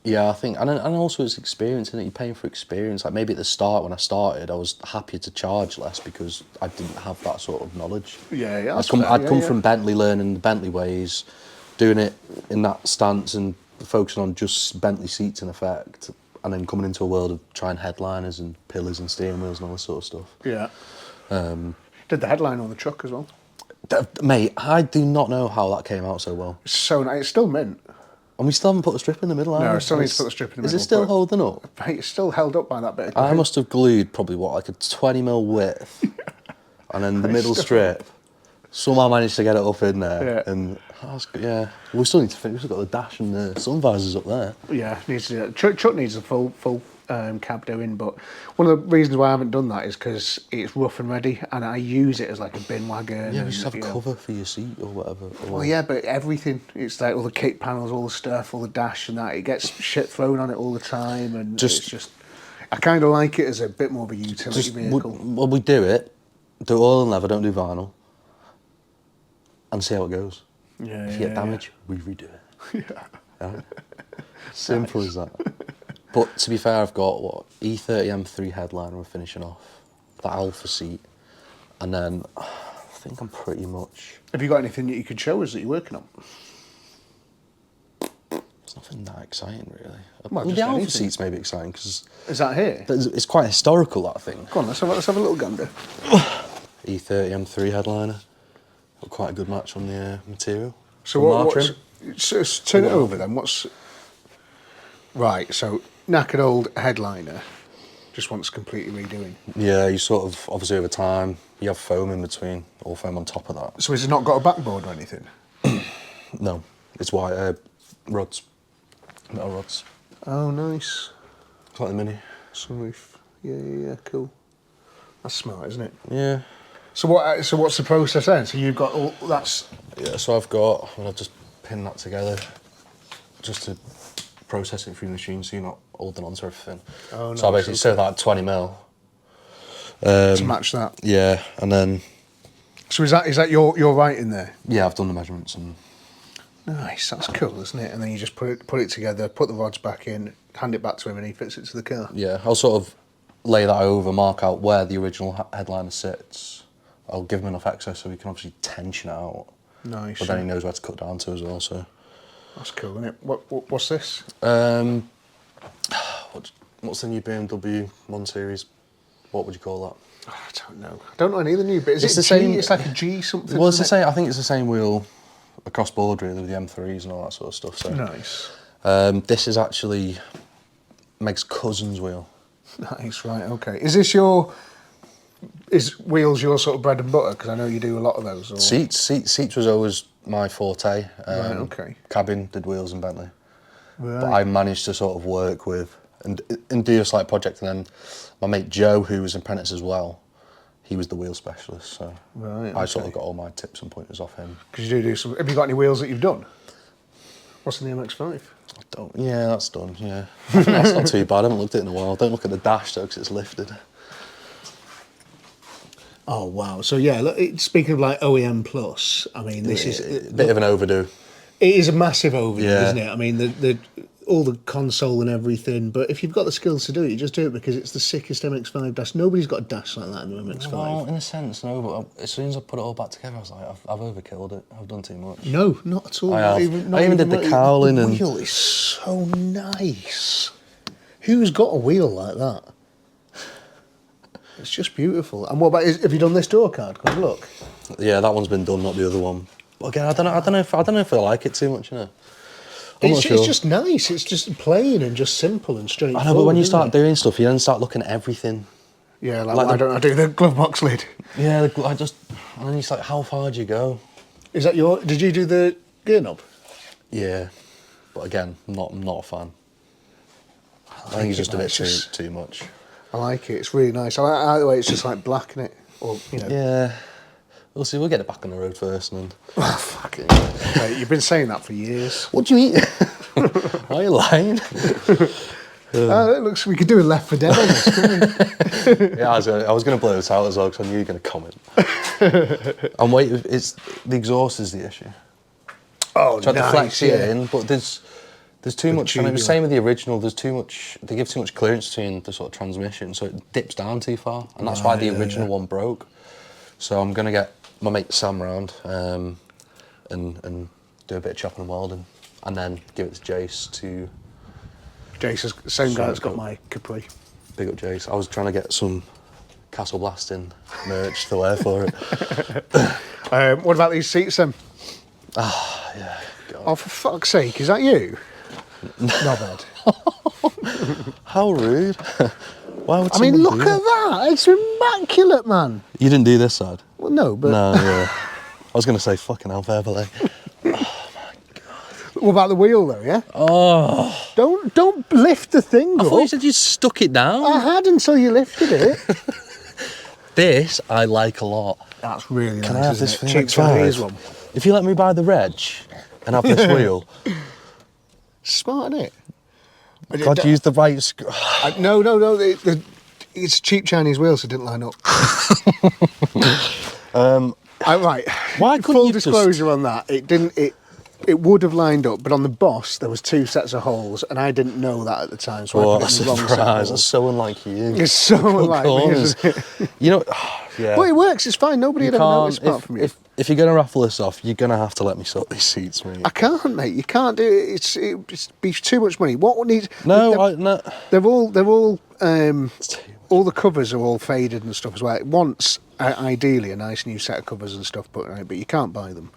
[SPEAKER 2] Yeah, I think, and also it's experience, isn't it? You're paying for experience. Like maybe at the start, when I started, I was happier to charge less because I didn't have that sort of knowledge.
[SPEAKER 1] Yeah.
[SPEAKER 2] I'd come from Bentley, learning the Bentley ways, doing it in that stance and focusing on just Bentley seats in effect, and then coming into a world of trying headliners and pillars and steering wheels and all this sort of stuff.
[SPEAKER 1] Yeah. Did the headline on the truck as well?
[SPEAKER 2] Mate, I do not know how that came out so well.
[SPEAKER 1] It's so nice. It's still mint.
[SPEAKER 2] And we still haven't put the strip in the middle, have we?
[SPEAKER 1] No, I still need to put the strip in the middle.
[SPEAKER 2] Is it still holding up?
[SPEAKER 1] It's still held up by that bit.
[SPEAKER 2] I must have glued probably like a 20mm width, and then the middle strip. Somehow managed to get it up in there, and we still need to finish. We've got the dash and the sun visors up there.
[SPEAKER 1] Yeah, needs to do that. Truck needs a full cab doing, but one of the reasons why I haven't done that is because it's rough and ready, and I use it as like a bin wagon.
[SPEAKER 2] Yeah, we just have a cover for your seat or whatever.
[SPEAKER 1] Well, yeah, but everything, it's like all the kick panels, all the stuff, all the dash and that, it gets shit thrown on it all the time, and it's just, I kind of like it as a bit more of a utility vehicle.
[SPEAKER 2] We do oil and leather, don't do vinyl, and see how it goes.
[SPEAKER 1] Yeah,
[SPEAKER 2] if you get damage, we redo it. Yeah. Simple as that. But to be fair, I've got E30 M3 headliner we're finishing off, that Alpha seat, and then I think I'm pretty much...
[SPEAKER 1] Have you got anything that you could show us that you're working on?
[SPEAKER 2] It's nothing that exciting, really.
[SPEAKER 1] Well,
[SPEAKER 2] the Alpha seat's maybe exciting because...
[SPEAKER 1] Is that here?
[SPEAKER 2] It's quite historical, that thing.
[SPEAKER 1] Go on, let's have a little gander.
[SPEAKER 2] E30 M3 headliner. Got quite a good match on the material.
[SPEAKER 1] So so turn it over then. Right, so knackered old headliner just wants completely redoing.
[SPEAKER 2] Yeah, you sort of, obviously over time, you have foam in between, or foam on top of that.
[SPEAKER 1] So has it not got a backboard or anything?
[SPEAKER 2] No, it's white rods, metal rods.
[SPEAKER 1] Oh, nice.
[SPEAKER 2] It's like the Mini.
[SPEAKER 1] Sunroof. Yeah, cool. That's smart, isn't it?
[SPEAKER 2] Yeah.
[SPEAKER 1] So what's the process then? So you've got all that's...
[SPEAKER 2] Yeah, so I've just pinned that together just to process it through the machine so you're not holding on to everything.
[SPEAKER 1] Oh, no.
[SPEAKER 2] So I basically set that 20mm.
[SPEAKER 1] To match that?
[SPEAKER 2] Yeah, and then...
[SPEAKER 1] So is that your right in there?
[SPEAKER 2] Yeah, I've done the measurements and...
[SPEAKER 1] Nice, that's cool, isn't it? And then you just put it together, put the rods back in, hand it back to him, and he fits it to the car.
[SPEAKER 2] Yeah, I'll sort of lay that over, mark out where the original headliner sits. I'll give him enough excess so he can obviously tension it out.
[SPEAKER 1] Nice.
[SPEAKER 2] But then he knows where to cut down to as well, so...
[SPEAKER 1] That's cool, isn't it? What's this?
[SPEAKER 2] What's the new BMW 1 Series? What would you call that?
[SPEAKER 1] Oh, I don't know. I don't know any of the new bits.
[SPEAKER 2] It's the same.
[SPEAKER 1] It's like a G something.
[SPEAKER 2] Well, it's the same. I think it's the same wheel across board really with the M3s and all that sort of stuff. So
[SPEAKER 1] nice.
[SPEAKER 2] This is actually Meg's cousin's wheel.
[SPEAKER 1] Nice, right? Okay. Is wheels your sort of bread and butter? Because I know you do a lot of those. Or...
[SPEAKER 2] Seats was always my forte.
[SPEAKER 1] Right. Okay.
[SPEAKER 2] Cabin did wheels in Bentley,
[SPEAKER 1] Right.
[SPEAKER 2] but I managed to sort of work with and do a slight project, and then my mate Joe, who was an apprentice as well, he was the wheel specialist, so
[SPEAKER 1] right,
[SPEAKER 2] I sort of got all my tips and pointers off him.
[SPEAKER 1] Because you do some... Have you got any wheels that you've done? What's in the MX-5?
[SPEAKER 2] Yeah, that's done, yeah. I think that's not too bad, I haven't looked at it in a while. Don't look at the dash though, because it's lifted.
[SPEAKER 1] Oh, wow. So, yeah, look, speaking of like OEM Plus, I mean, this is...
[SPEAKER 2] A bit of an overdue.
[SPEAKER 1] It is a massive overdue,
[SPEAKER 2] Yeah.
[SPEAKER 1] isn't it? I mean, all the console and everything, but if you've got the skills to do it, you just do it because it's the sickest MX-5 dash. Nobody's got a dash like that in the MX-5.
[SPEAKER 2] Well, in a sense, no, but as soon as I put it all back together, I was like, I've overkilled it. I've done too much.
[SPEAKER 1] No, not at all.
[SPEAKER 2] I have.
[SPEAKER 1] Not
[SPEAKER 2] I even did the cowling
[SPEAKER 1] the
[SPEAKER 2] and...
[SPEAKER 1] wheel is so nice. Who's got a wheel like that? It's just beautiful. And what about, have you done this door card? Come look.
[SPEAKER 2] Yeah, that one's been done, not the other one. But again, I don't know if I like it too much, you know.
[SPEAKER 1] It's just nice. It's just plain and just simple and straightforward.
[SPEAKER 2] I know, but when you start doing stuff, you then start looking at everything.
[SPEAKER 1] Yeah, like why don't I do the glove box lid?
[SPEAKER 2] Yeah, and then it's like, how far do you go?
[SPEAKER 1] Is that did you do the gear knob?
[SPEAKER 2] Yeah, but again, not a fan. I think it's just a bit too much.
[SPEAKER 1] I like it. It's really nice. I like the way it's just like black in it, or you know.
[SPEAKER 2] Yeah, we'll see. We'll get it back on the road first, and then.
[SPEAKER 1] Oh, fuck it. Mate, you've been saying that for years.
[SPEAKER 2] What do you mean? Why are you lying?
[SPEAKER 1] It looks. We could do a Left 4 Dead on this, couldn't we?
[SPEAKER 2] Yeah, I was going to blow this out as well because I knew you were going to comment. I'm waiting. It's the exhaust is the issue.
[SPEAKER 1] Oh,
[SPEAKER 2] Tried
[SPEAKER 1] nice.
[SPEAKER 2] to flex it in, but there's too much. And I was
[SPEAKER 1] tubular.
[SPEAKER 2] saying with the original, there's too much. They give too much clearance between the sort of transmission, so it dips down too far, and that's why the original one broke. So I'm going to get my mate Sam round and do a bit of chopping and welding, and then give it to Jace to.
[SPEAKER 1] Jace is the same guy that's got my Capri.
[SPEAKER 2] Big up Jace. I was trying to get some Castle Blasting merch to wear for it.
[SPEAKER 1] What about these seats then?
[SPEAKER 2] Ah, yeah. God.
[SPEAKER 1] Oh, for fuck's sake, is that you? Not bad.
[SPEAKER 2] How rude. Why would
[SPEAKER 1] I mean,
[SPEAKER 2] someone
[SPEAKER 1] look
[SPEAKER 2] do
[SPEAKER 1] at that. It's immaculate, man.
[SPEAKER 2] You didn't do this side?
[SPEAKER 1] Well, no, but...
[SPEAKER 2] No, yeah. I was going to say fucking hell, fair play.
[SPEAKER 1] What about the wheel, though, yeah?
[SPEAKER 2] Oh.
[SPEAKER 1] Don't lift the thing
[SPEAKER 2] I
[SPEAKER 1] up.
[SPEAKER 2] thought you said you stuck it down.
[SPEAKER 1] I had until you lifted it.
[SPEAKER 2] This I like a lot.
[SPEAKER 1] That's really nice.
[SPEAKER 2] Can I have this for the
[SPEAKER 1] cheap
[SPEAKER 2] next
[SPEAKER 1] Chinese
[SPEAKER 2] five?
[SPEAKER 1] one?
[SPEAKER 2] If you let me buy the reg and have this wheel,
[SPEAKER 1] Smart, isn't it?
[SPEAKER 2] God, use the right.
[SPEAKER 1] No. It's cheap Chinese wheels that didn't line up. Right.
[SPEAKER 2] Why couldn't
[SPEAKER 1] Full
[SPEAKER 2] you
[SPEAKER 1] disclosure on that. It didn't. It would have lined up, but on the Boss there was 2 sets of holes, and I didn't know that at the time. So
[SPEAKER 2] What
[SPEAKER 1] I
[SPEAKER 2] a
[SPEAKER 1] put it in the wrong set of
[SPEAKER 2] surprise!
[SPEAKER 1] holes.
[SPEAKER 2] That's so unlike you.
[SPEAKER 1] It's so unlike me,
[SPEAKER 2] corners.
[SPEAKER 1] isn't it?
[SPEAKER 2] You know, yeah.
[SPEAKER 1] Well, it works. It's fine. Nobody had ever noticed apart from you.
[SPEAKER 2] If you're going to raffle this off, you're going to have to let me sort these seats, mate.
[SPEAKER 1] I can't, mate. You can't do it. It's be too much money. What needs?
[SPEAKER 2] No,
[SPEAKER 1] They're all all the covers are all faded and stuff as well. It wants ideally a nice new set of covers and stuff put on it, but you can't buy them.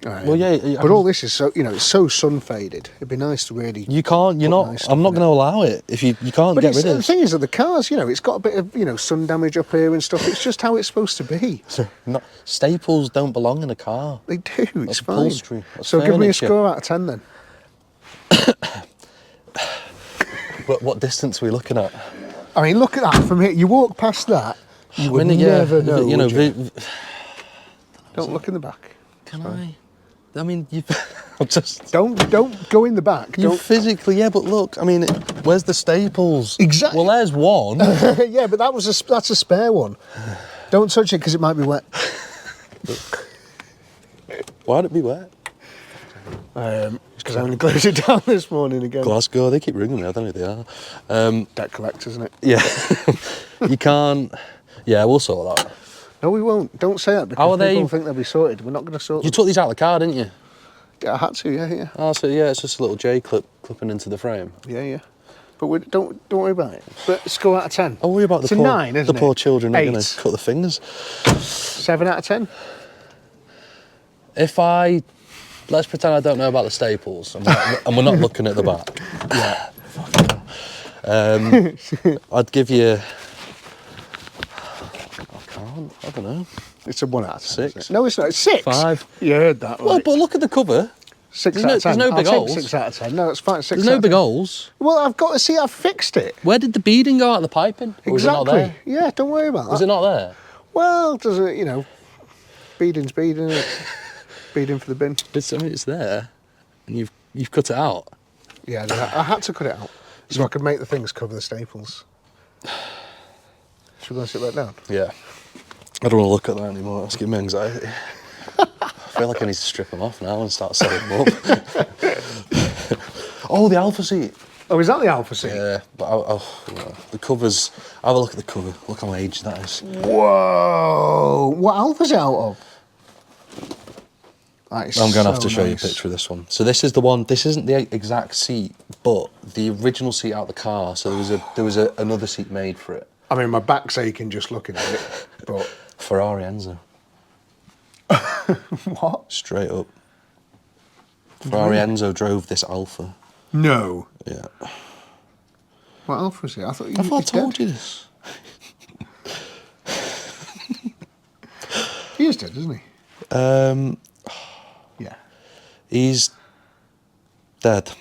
[SPEAKER 2] Well, yeah,
[SPEAKER 1] but all this is so it's so sun faded. It'd be nice to really.
[SPEAKER 2] You can't. You're not.
[SPEAKER 1] Nice
[SPEAKER 2] I'm not going to allow it. If you can't
[SPEAKER 1] But
[SPEAKER 2] get rid of
[SPEAKER 1] the
[SPEAKER 2] it.
[SPEAKER 1] thing is that the cars, it's got a bit of sun damage up here and stuff. It's just how it's supposed to be.
[SPEAKER 2] Staples don't belong in a car.
[SPEAKER 1] They do. It's
[SPEAKER 2] That's
[SPEAKER 1] fine.
[SPEAKER 2] upholstery. That's
[SPEAKER 1] So give me a
[SPEAKER 2] furniture.
[SPEAKER 1] score out of 10 then.
[SPEAKER 2] What distance are we looking at?
[SPEAKER 1] I mean, look at that from here. You walk past that, you would never know.
[SPEAKER 2] You know,
[SPEAKER 1] would you? Don't look in the back.
[SPEAKER 2] Can I? I mean, you. just.
[SPEAKER 1] Don't go in the back.
[SPEAKER 2] You
[SPEAKER 1] Don't.
[SPEAKER 2] physically, yeah, but look. I mean, where's the staples?
[SPEAKER 1] Exactly.
[SPEAKER 2] Well, there's one.
[SPEAKER 1] Yeah, but that's a spare one. Don't touch it because it might be wet.
[SPEAKER 2] Why'd it be wet?
[SPEAKER 1] Because I only closed it down this morning again.
[SPEAKER 2] Glasgow, they keep ringing me, I don't know who they are.
[SPEAKER 1] Debt collectors, isn't it?
[SPEAKER 2] Yeah. You can't... Yeah, we'll sort that.
[SPEAKER 1] No, we won't. Don't say that because
[SPEAKER 2] How are
[SPEAKER 1] people
[SPEAKER 2] they-
[SPEAKER 1] think they'll be sorted. We're not going to sort
[SPEAKER 2] You
[SPEAKER 1] them.
[SPEAKER 2] took these out of the car, didn't you?
[SPEAKER 1] Yeah, I had to, yeah.
[SPEAKER 2] Oh, so yeah, it's just a little J clip clipping into the frame.
[SPEAKER 1] Yeah. But don't worry about it. But score out of 10.
[SPEAKER 2] I worry about
[SPEAKER 1] It's
[SPEAKER 2] the
[SPEAKER 1] a
[SPEAKER 2] poor,
[SPEAKER 1] 9, isn't
[SPEAKER 2] the
[SPEAKER 1] it?
[SPEAKER 2] poor children are going
[SPEAKER 1] 8.
[SPEAKER 2] to cut their fingers.
[SPEAKER 1] 7 out of 10.
[SPEAKER 2] If I... Let's pretend I don't know about the staples and we're not looking at the back. Yeah. I'd give you... I don't know.
[SPEAKER 1] It's a 1 out of 10.
[SPEAKER 2] 6.
[SPEAKER 1] Isn't it? No, it's not. It's 6.
[SPEAKER 2] 5.
[SPEAKER 1] You heard that, right?
[SPEAKER 2] Well, but look at the cover.
[SPEAKER 1] 6
[SPEAKER 2] there's
[SPEAKER 1] out
[SPEAKER 2] no-
[SPEAKER 1] of 10.
[SPEAKER 2] there's no big
[SPEAKER 1] I'll take
[SPEAKER 2] holes.
[SPEAKER 1] 6 out of 10. No, it's fine. 6
[SPEAKER 2] There's
[SPEAKER 1] out
[SPEAKER 2] no
[SPEAKER 1] of
[SPEAKER 2] big
[SPEAKER 1] 10.
[SPEAKER 2] holes.
[SPEAKER 1] Well, I've got to see I've fixed it.
[SPEAKER 2] Where did the beading go out of the piping? Or was it not
[SPEAKER 1] Exactly.
[SPEAKER 2] there?
[SPEAKER 1] Yeah, don't worry about that.
[SPEAKER 2] Was it not there?
[SPEAKER 1] Well, does it, beading's beading, isn't it? Beading for the bin.
[SPEAKER 2] It's there, and you've cut it out.
[SPEAKER 1] Yeah, I had to cut it out so I could make the things cover the staples. Should we go and sit back down?
[SPEAKER 2] Yeah. I don't want to look at that anymore. It's giving me anxiety. I feel like I need to strip them off now and start setting them up. Oh, the Alpha seat.
[SPEAKER 1] Oh, is that the Alpha seat?
[SPEAKER 2] Yeah, but the covers. Have a look at the cover. Look how aged that is.
[SPEAKER 1] Whoa! What Alpha's it out of? That is
[SPEAKER 2] I'm going to have
[SPEAKER 1] so
[SPEAKER 2] to show you a
[SPEAKER 1] nice.
[SPEAKER 2] picture of this one. So this is the one. This isn't the exact seat, but the original seat out of the car. So there was another seat made for it.
[SPEAKER 1] I mean, my back's aching just looking at it, but...
[SPEAKER 2] Ferrari Enzo.
[SPEAKER 1] What?
[SPEAKER 2] Straight up. Ferrari Enzo drove this Alpha.
[SPEAKER 1] No.
[SPEAKER 2] Yeah.
[SPEAKER 1] What Alpha is it? I thought
[SPEAKER 2] I told you this.
[SPEAKER 1] He is dead, isn't he? Yeah.
[SPEAKER 2] He's dead.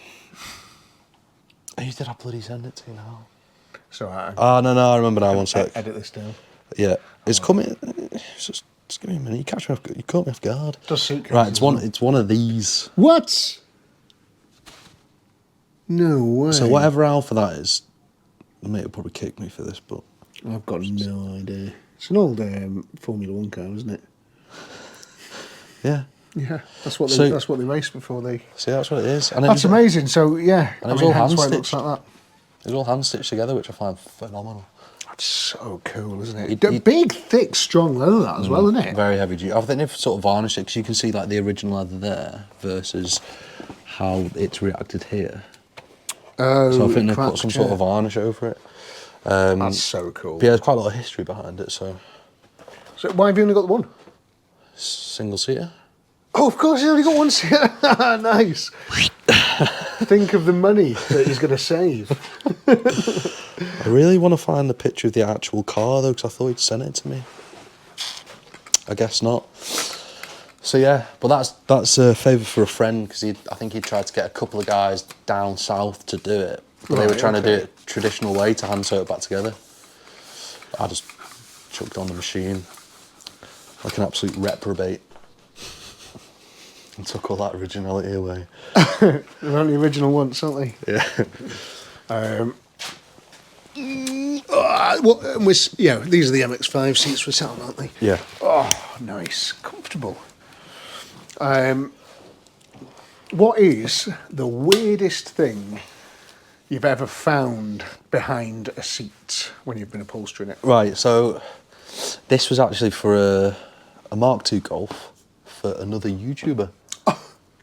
[SPEAKER 2] Who did I bloody send it to now?
[SPEAKER 1] So
[SPEAKER 2] Oh, no, I remember now, one sec.
[SPEAKER 1] edit this down.
[SPEAKER 2] Yeah, it's coming. Just give me a minute. You caught me off guard.
[SPEAKER 1] Does suitcases
[SPEAKER 2] Right,
[SPEAKER 1] as well.
[SPEAKER 2] it's one of these.
[SPEAKER 1] What? No way.
[SPEAKER 2] So whatever Alpha that is, the mate will probably kick me for this, but
[SPEAKER 1] I've got no idea. It's an old Formula 1 car, isn't it?
[SPEAKER 2] yeah.
[SPEAKER 1] Yeah, that's what they raced before they...
[SPEAKER 2] See, that's what it is. And
[SPEAKER 1] That's amazing. So, yeah.
[SPEAKER 2] And it was all
[SPEAKER 1] hence why it
[SPEAKER 2] hand-stitched.
[SPEAKER 1] looks like that.
[SPEAKER 2] It was all hand stitched together, which I find phenomenal.
[SPEAKER 1] That's so cool, isn't it?
[SPEAKER 2] He-
[SPEAKER 1] Big, thick, strong leather, that as well, isn't it?
[SPEAKER 2] Very heavy duty. I think they've sort of varnished it because you can see like the original leather there versus how it's reacted here.
[SPEAKER 1] Oh,
[SPEAKER 2] So I think they've put
[SPEAKER 1] cracked,
[SPEAKER 2] some sort of varnish over it.
[SPEAKER 1] That's so cool.
[SPEAKER 2] But yeah, there's quite a lot of history behind it. So
[SPEAKER 1] So why have you only got the one?
[SPEAKER 2] single seater.
[SPEAKER 1] Oh, of course, he's only got one seat. Nice. Think of the money that he's going to save.
[SPEAKER 2] I really want to find the picture of the actual car though, because I thought he'd sent it to me. I guess not. So yeah, but that's a favour for a friend because I think he tried to get a couple of guys down south to do it, but they were trying to do it traditional way to hand sew it back together. I just chucked on the machine like an absolute reprobate and took all that originality away.
[SPEAKER 1] They're only original once, aren't they?
[SPEAKER 2] Yeah.
[SPEAKER 1] These are the MX-5 seats we're sat on, aren't they?
[SPEAKER 2] Yeah.
[SPEAKER 1] Oh, nice. Comfortable. What is the weirdest thing you've ever found behind a seat when you've been upholstering it?
[SPEAKER 2] Right, so this was actually for a Mark II Golf for another YouTuber,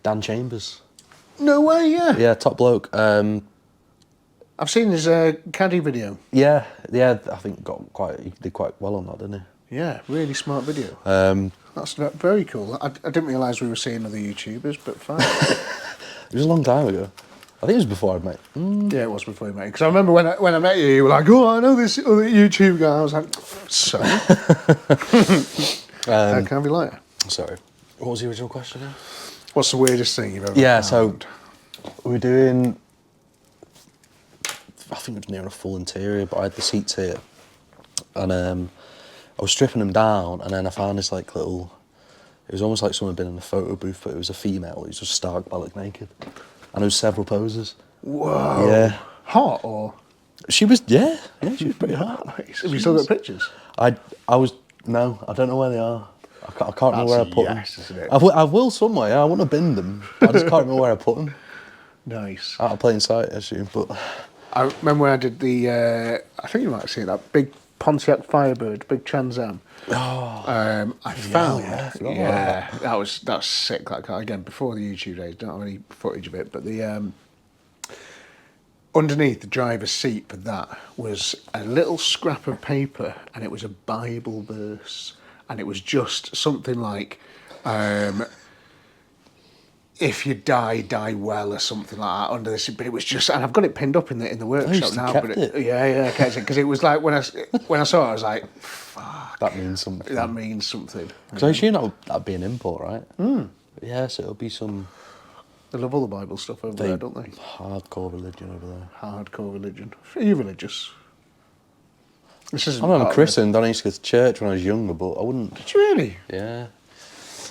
[SPEAKER 2] Dan Chambers.
[SPEAKER 1] No way, yeah.
[SPEAKER 2] Yeah, top bloke.
[SPEAKER 1] I've seen his caddy video.
[SPEAKER 2] Yeah, I think he did quite well on that, didn't he?
[SPEAKER 1] Yeah, really smart video. That's very cool. I didn't realise we were seeing other YouTubers, but fine.
[SPEAKER 2] It was a long time ago. I think it was before I'd met.
[SPEAKER 1] Yeah, it was before you met. Because I remember when I met you, you were like, "Oh, I know this other YouTube guy." I was like, "So, how can I be lighter?"
[SPEAKER 2] Sorry. What was the original question now?
[SPEAKER 1] What's the weirdest thing you've ever
[SPEAKER 2] Yeah,
[SPEAKER 1] found?
[SPEAKER 2] so we're doing. I think it was near a full interior, but I had the seats here, and I was stripping them down, and then I found this like little. It was almost like someone had been in a photo booth, but it was a female who was just stark bollock naked, and there was several poses.
[SPEAKER 1] Whoa.
[SPEAKER 2] Yeah.
[SPEAKER 1] Hot or?
[SPEAKER 2] She was she was pretty hot.
[SPEAKER 1] Nice. Have you still got pictures?
[SPEAKER 2] I don't know where they are. I can't remember where I put them.
[SPEAKER 1] Isn't it?
[SPEAKER 2] I will somewhere. I want to bin them. I just can't remember where I put them.
[SPEAKER 1] Nice.
[SPEAKER 2] Out of plain sight, I assume. But
[SPEAKER 1] I remember when I did the. I think you might have seen that big Pontiac Firebird, big Trans Am. I found. That was sick. That car again before the YouTube days. Don't have any footage of it, but the. Underneath the driver's seat for that was a little scrap of paper, and it was a Bible verse, and it was just something like, "If you die, die well," or something like that under this. But it was just, and I've got it pinned up in the workshop now.
[SPEAKER 2] Kept
[SPEAKER 1] But
[SPEAKER 2] it.
[SPEAKER 1] I kept it because it was like when I saw it, I was like, "Fuck,
[SPEAKER 2] that means something.
[SPEAKER 1] that means something."
[SPEAKER 2] Because I assume that'd be an import, right? Yeah, so it'll be some
[SPEAKER 1] They love all the Bible stuff over there, don't they?
[SPEAKER 2] hardcore religion over there.
[SPEAKER 1] Hardcore religion. Are you religious? This isn't.
[SPEAKER 2] I'm christened. I used to go to church when I was younger, but I wouldn't.
[SPEAKER 1] Did you really?
[SPEAKER 2] Yeah.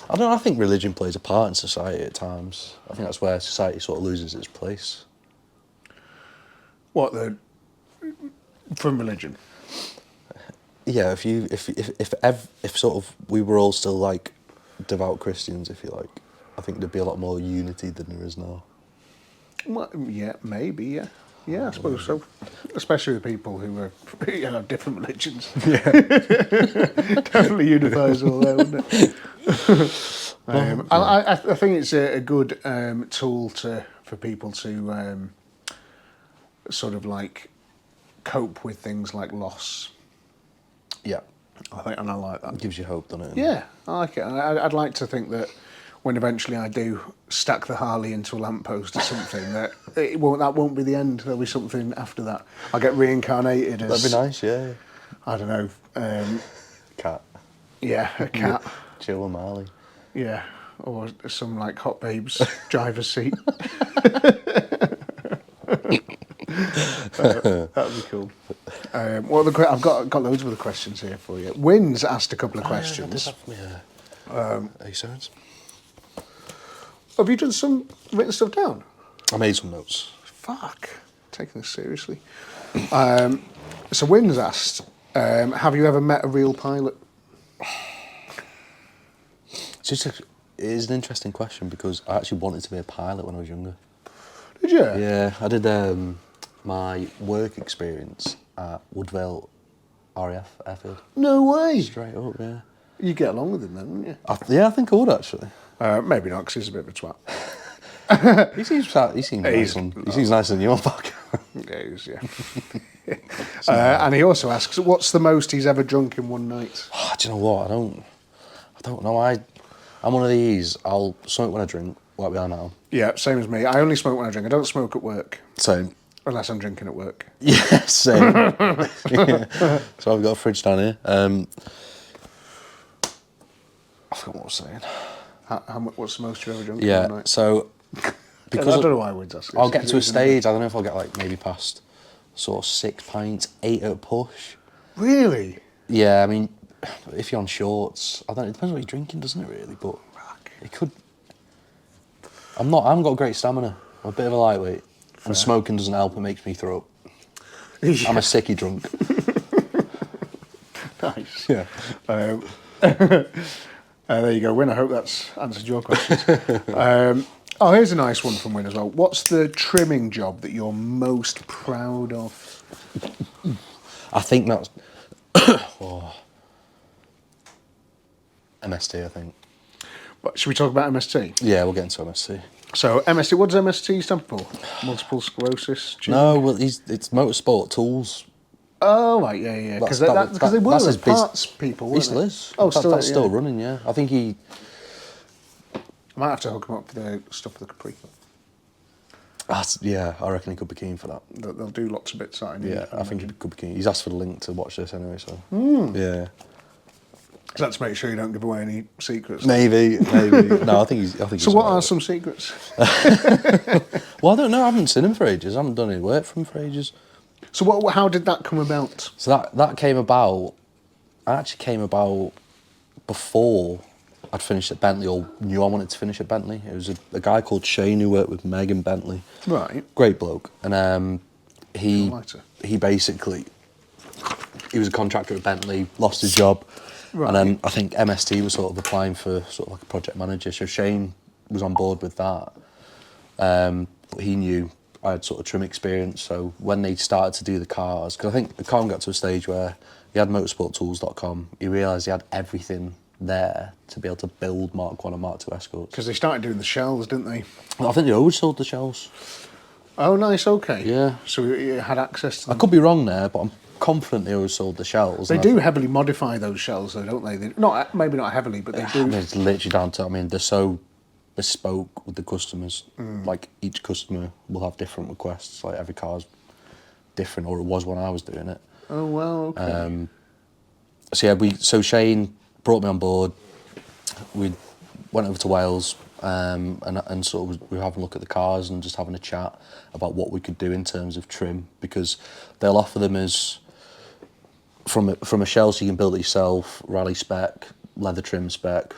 [SPEAKER 2] I don't know, I think religion plays a part in society at times. I think that's where society sort of loses its place.
[SPEAKER 1] What from religion?
[SPEAKER 2] Yeah, if sort of we were all still like devout Christians, if you like, I think there'd be a lot more unity than there is now.
[SPEAKER 1] Well, yeah, maybe, yeah. Yeah, I suppose so. Especially the people who are different religions. Yeah. Definitely unifies all there, wouldn't it? I think it's a good tool for people to sort of like cope with things like loss.
[SPEAKER 2] Yeah.
[SPEAKER 1] And I like that.
[SPEAKER 2] It gives you hope, doesn't it?
[SPEAKER 1] Yeah, I like it. I'd like to think that when eventually I do stack the Harley into a lamppost or something, that won't be the end. There'll be something after that. I'll get reincarnated as...
[SPEAKER 2] That'd be nice, yeah.
[SPEAKER 1] I don't know.
[SPEAKER 2] Cat.
[SPEAKER 1] Yeah, a cat.
[SPEAKER 2] Chill and Marley.
[SPEAKER 1] Yeah, or some like Hot Babes driver's seat. That would be cool. I've got loads of other questions here for you. Wynne's asked a couple of questions.
[SPEAKER 2] A-Sounds.
[SPEAKER 1] Have you written stuff down?
[SPEAKER 2] I made some notes.
[SPEAKER 1] Fuck, taking this seriously. So Wynne's asked, have you ever met a real pilot?
[SPEAKER 2] It is an interesting question because I actually wanted to be a pilot when I was younger.
[SPEAKER 1] Did you?
[SPEAKER 2] Yeah, I did my work experience at Woodvale RAF Airfield.
[SPEAKER 1] No way.
[SPEAKER 2] Straight up, yeah.
[SPEAKER 1] You get along with him then, wouldn't you?
[SPEAKER 2] Yeah, I think I would actually.
[SPEAKER 1] Maybe not, because he's a bit of a twat.
[SPEAKER 2] He seems nicer than you on podcast.
[SPEAKER 1] Yeah, he is, yeah. And he also asks, what's the most he's ever drunk in one night?
[SPEAKER 2] Oh, do you know what? I don't know. I'm one of these. I'll smoke when I drink, like we are now.
[SPEAKER 1] Yeah, same as me. I only smoke when I drink. I don't smoke at work.
[SPEAKER 2] Same.
[SPEAKER 1] Unless I'm drinking at work.
[SPEAKER 2] Yeah, same. Yeah. So I've got a fridge down here. I forgot what I was saying.
[SPEAKER 1] What's the most you've ever drunk in
[SPEAKER 2] Yeah,
[SPEAKER 1] one night?
[SPEAKER 2] so...
[SPEAKER 1] Because I don't know why I would ask.
[SPEAKER 2] I'll get to a stage, I don't know if I'll get like maybe past sort of 6 pints, 8 at a push.
[SPEAKER 1] Really?
[SPEAKER 2] Yeah, I mean, if you're on shorts, I don't know, it depends what you're drinking, doesn't it really? But it could... I haven't got great stamina. I'm a bit of a lightweight. And smoking doesn't help, it makes me throw up. Yeah. I'm a sicky drunk.
[SPEAKER 1] Nice.
[SPEAKER 2] Yeah.
[SPEAKER 1] There you go, Wynne. I hope that's answered your questions. Here's a nice one from Wynne as well. What's the trimming job that you're most proud of?
[SPEAKER 2] I think that's... MST, I think.
[SPEAKER 1] But should we talk about MST?
[SPEAKER 2] Yeah, we'll get into MST.
[SPEAKER 1] So, MST, what does MST stand for? Multiple sclerosis?
[SPEAKER 2] No, well, it's Motorsport Tools.
[SPEAKER 1] Oh, right, yeah. Because they were
[SPEAKER 2] his
[SPEAKER 1] parts people, weren't
[SPEAKER 2] He still is.
[SPEAKER 1] Oh,
[SPEAKER 2] that's still running, yeah. I think he...
[SPEAKER 1] I might have to hook him up for the stuff for the Capri.
[SPEAKER 2] Yeah, I reckon he could be keen for that.
[SPEAKER 1] They'll do lots of bits out in
[SPEAKER 2] Yeah, I think he could be keen. He's asked for the link to watch this anyway, so... Yeah.
[SPEAKER 1] So let's make sure you don't give away any secrets.
[SPEAKER 2] Maybe. No, I think he's...
[SPEAKER 1] So what are some secrets?
[SPEAKER 2] Well, I don't know. I haven't seen him for ages. I haven't done any work for him for ages.
[SPEAKER 1] So how did that come about?
[SPEAKER 2] So that came about... actually came about before I'd finished at Bentley or knew I wanted to finish at Bentley. It was a guy called Shane who worked with Meg and Bentley.
[SPEAKER 1] Right.
[SPEAKER 2] Great bloke. And he basically... He was a contractor at Bentley, lost his job,
[SPEAKER 1] Right.
[SPEAKER 2] And then I think MST was sort of applying for sort of like a project manager, so Shane was on board with that. But he knew I had sort of trim experience, so when they started to do the cars, because I think the car got to a stage where he had motorsporttools.com, he realised he had everything there to be able to build Mark 1 and Mark 2 Escorts.
[SPEAKER 1] Because they started doing the shells, didn't they?
[SPEAKER 2] I think they always sold the shells.
[SPEAKER 1] Oh, nice, okay.
[SPEAKER 2] Yeah.
[SPEAKER 1] So you had access to them.
[SPEAKER 2] I could be wrong there, but I'm confident they always sold the shells.
[SPEAKER 1] They do heavily modify those shells, though, don't they? Not maybe not heavily, but they do.
[SPEAKER 2] It's literally down to, I mean, they're so bespoke with the customers. Like, each customer will have different requests. Like, every car's different, or it was when I was doing it.
[SPEAKER 1] Oh, well, okay.
[SPEAKER 2] So Shane brought me on board. We went over to Wales, and sort of we were having a look at the cars and just having a chat about what we could do in terms of trim, because they'll offer them as from a shell, so you can build it yourself, rally spec, leather trim spec.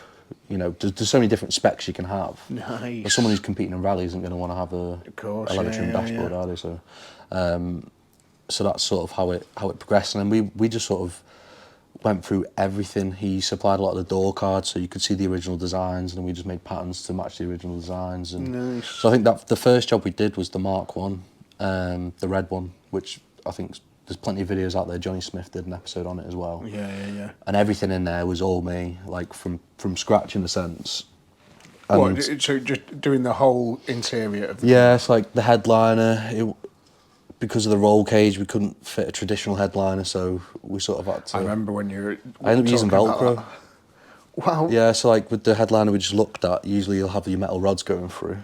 [SPEAKER 2] You know, there's so many different specs you can have.
[SPEAKER 1] Nice.
[SPEAKER 2] But someone who's competing in rally isn't going to want to have a leather trim dashboard, are they? So that's sort of how it progressed, and then we just sort of went through everything. He supplied a lot of the door cards, so you could see the original designs, and we just made patterns to match the original designs. And
[SPEAKER 1] nice.
[SPEAKER 2] so I think that the first job we did was the Mark 1, the red one, which I think there's plenty of videos out there. Johnny Smith did an episode on it as well.
[SPEAKER 1] Yeah.
[SPEAKER 2] And everything in there was all me, like from scratch in a sense. And
[SPEAKER 1] So just doing the whole interior of the
[SPEAKER 2] yeah, it's like the headliner. Because of the roll cage, we couldn't fit a traditional headliner, so we sort of had to.
[SPEAKER 1] I remember when you were.
[SPEAKER 2] I ended up using Velcro.
[SPEAKER 1] Wow.
[SPEAKER 2] Yeah, so like with the headliner we just looked at, usually you'll have your metal rods going through.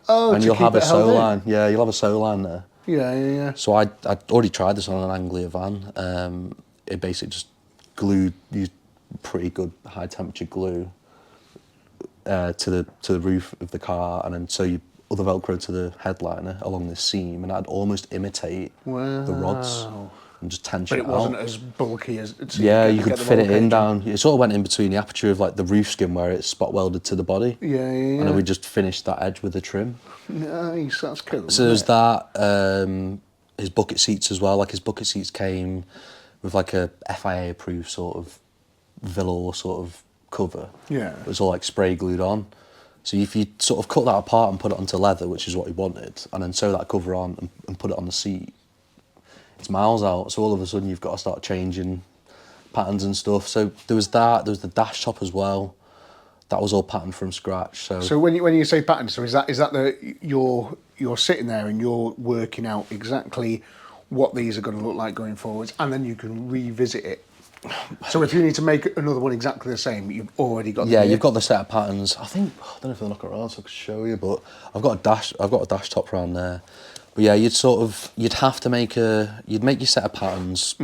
[SPEAKER 1] Oh,
[SPEAKER 2] and
[SPEAKER 1] to
[SPEAKER 2] you'll
[SPEAKER 1] keep
[SPEAKER 2] have a
[SPEAKER 1] it held
[SPEAKER 2] sew
[SPEAKER 1] in.
[SPEAKER 2] line. Yeah, you'll have a sew line there.
[SPEAKER 1] Yeah.
[SPEAKER 2] So I'd already tried this on an Anglia van. It basically just used pretty good high temperature glue to the roof of the car, and then so you other Velcro to the headliner along this seam, and I'd almost imitate the rods and just tension
[SPEAKER 1] But it wasn't
[SPEAKER 2] out.
[SPEAKER 1] as bulky as. So
[SPEAKER 2] You could fit it in down. It sort of went in between the aperture of like the roof skin where it's spot welded to the body.
[SPEAKER 1] Yeah.
[SPEAKER 2] And then we just finished that edge with the trim.
[SPEAKER 1] Nice, that's cool.
[SPEAKER 2] So there's that. His bucket seats as well. Like his bucket seats came with like a FIA approved sort of velour sort of cover.
[SPEAKER 1] Yeah.
[SPEAKER 2] It was all like spray glued on. So if you sort of cut that apart and put it onto leather, which is what he wanted, and then sew that cover on and put it on the seat, it's miles out. So all of a sudden you've got to start changing patterns and stuff. So there was that. There was the dash top as well. That was all patterned from scratch. So
[SPEAKER 1] when you say pattern, so is that you're sitting there and you're working out exactly what these are going to look like going forwards, and then you can revisit it. So if you need to make another one exactly the same, you've already got.
[SPEAKER 2] You've got the set of patterns. I don't know if I look around so I can show you, but I've got a dash top around there. But yeah, you'd have to make your set of patterns.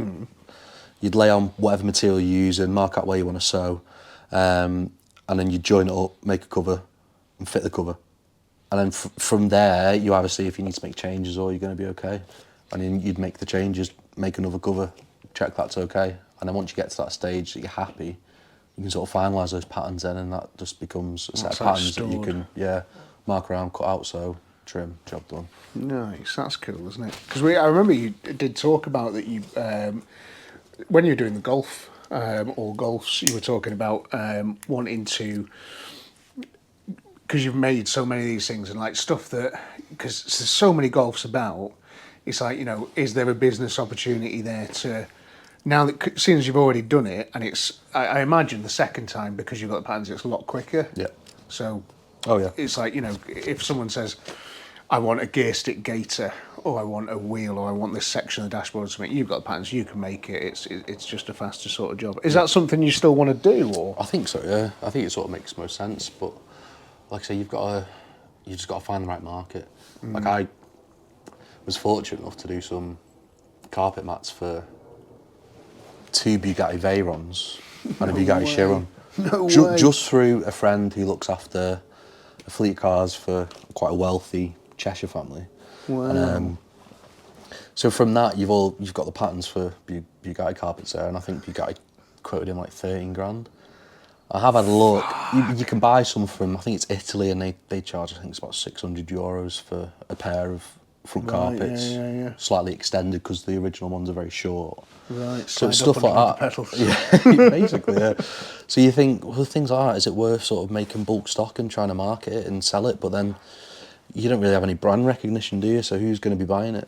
[SPEAKER 2] You'd lay on whatever material you use and mark out where you want to sew, and then you'd join it up, make a cover, and fit the cover. And then from there, you either see if you need to make changes or you're going to be okay. And then you'd make the changes, make another cover, check that's okay. And then once you get to that stage that you're happy, you can sort of finalise those patterns then, and that just becomes a set of patterns that you can mark around, cut out, sew, trim, job done.
[SPEAKER 1] Nice, that's cool, isn't it? Because I remember you did talk about that you, when you were doing the golf or golfs, you were talking about wanting to, because you've made so many of these things and like stuff that, because there's so many golfs about, it's like, is there a business opportunity there to, now that, seeing as you've already done it, and it's, I imagine the second time, because you've got the patterns, it's a lot quicker.
[SPEAKER 2] Yeah.
[SPEAKER 1] So,
[SPEAKER 2] it's
[SPEAKER 1] like, if someone says, I want a gear stick gaiter, or I want a wheel, or I want this section of the dashboard or something, you've got the patterns, you can make it. It's just a faster sort of job. Is that something you still want to do, or?
[SPEAKER 2] I think so, yeah. I think it sort of makes most sense, but like I say, you just got to find the right market. Like I was fortunate enough to do some carpet mats for 2 Bugatti Veyrons and a Bugatti Chiron.
[SPEAKER 1] No way.
[SPEAKER 2] Just through a friend who looks after a fleet of cars for quite a wealthy Cheshire family.
[SPEAKER 1] Wow.
[SPEAKER 2] And, so from that, you've got the patterns for Bugatti carpets there, and I think Bugatti quoted him like 13 grand. I have had a look. You can buy some from, I think it's Italy, and they charge, I think it's about €600 for a pair of front
[SPEAKER 1] Right,
[SPEAKER 2] carpets,
[SPEAKER 1] yeah.
[SPEAKER 2] slightly extended because the original ones are very short.
[SPEAKER 1] Right,
[SPEAKER 2] So it's
[SPEAKER 1] slide up
[SPEAKER 2] stuff like
[SPEAKER 1] underneath
[SPEAKER 2] that.
[SPEAKER 1] the pedals.
[SPEAKER 2] Yeah, basically, yeah. So you think, well, things like that, is it worth sort of making bulk stock and trying to market it and sell it? But then you don't really have any brand recognition, do you? So who's going to be buying it?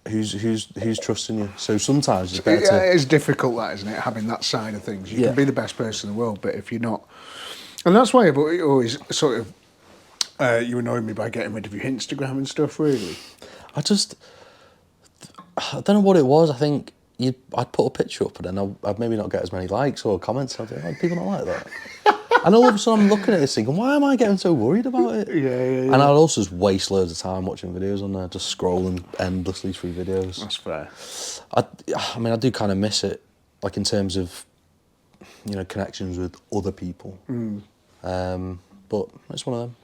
[SPEAKER 2] Who's trusting you? So sometimes it's better
[SPEAKER 1] Yeah,
[SPEAKER 2] to...
[SPEAKER 1] it's difficult, that, isn't it? Having that side of things. You
[SPEAKER 2] Yeah.
[SPEAKER 1] can be the best person in the world, but if you're not, and that's why I've always sort of you annoyed me by getting rid of your Instagram and stuff. Really,
[SPEAKER 2] I don't know what it was. I think I'd put a picture up and then I'd maybe not get as many likes or comments. I'd be like, people don't like that. And all of a sudden I'm looking at this thinking, why am I getting so worried about it?
[SPEAKER 1] Yeah.
[SPEAKER 2] And I'd also just waste loads of time watching videos on there, just scrolling endlessly through videos.
[SPEAKER 1] That's fair.
[SPEAKER 2] I mean, I do kind of miss it, like in terms of, connections with other people. But it's one of them.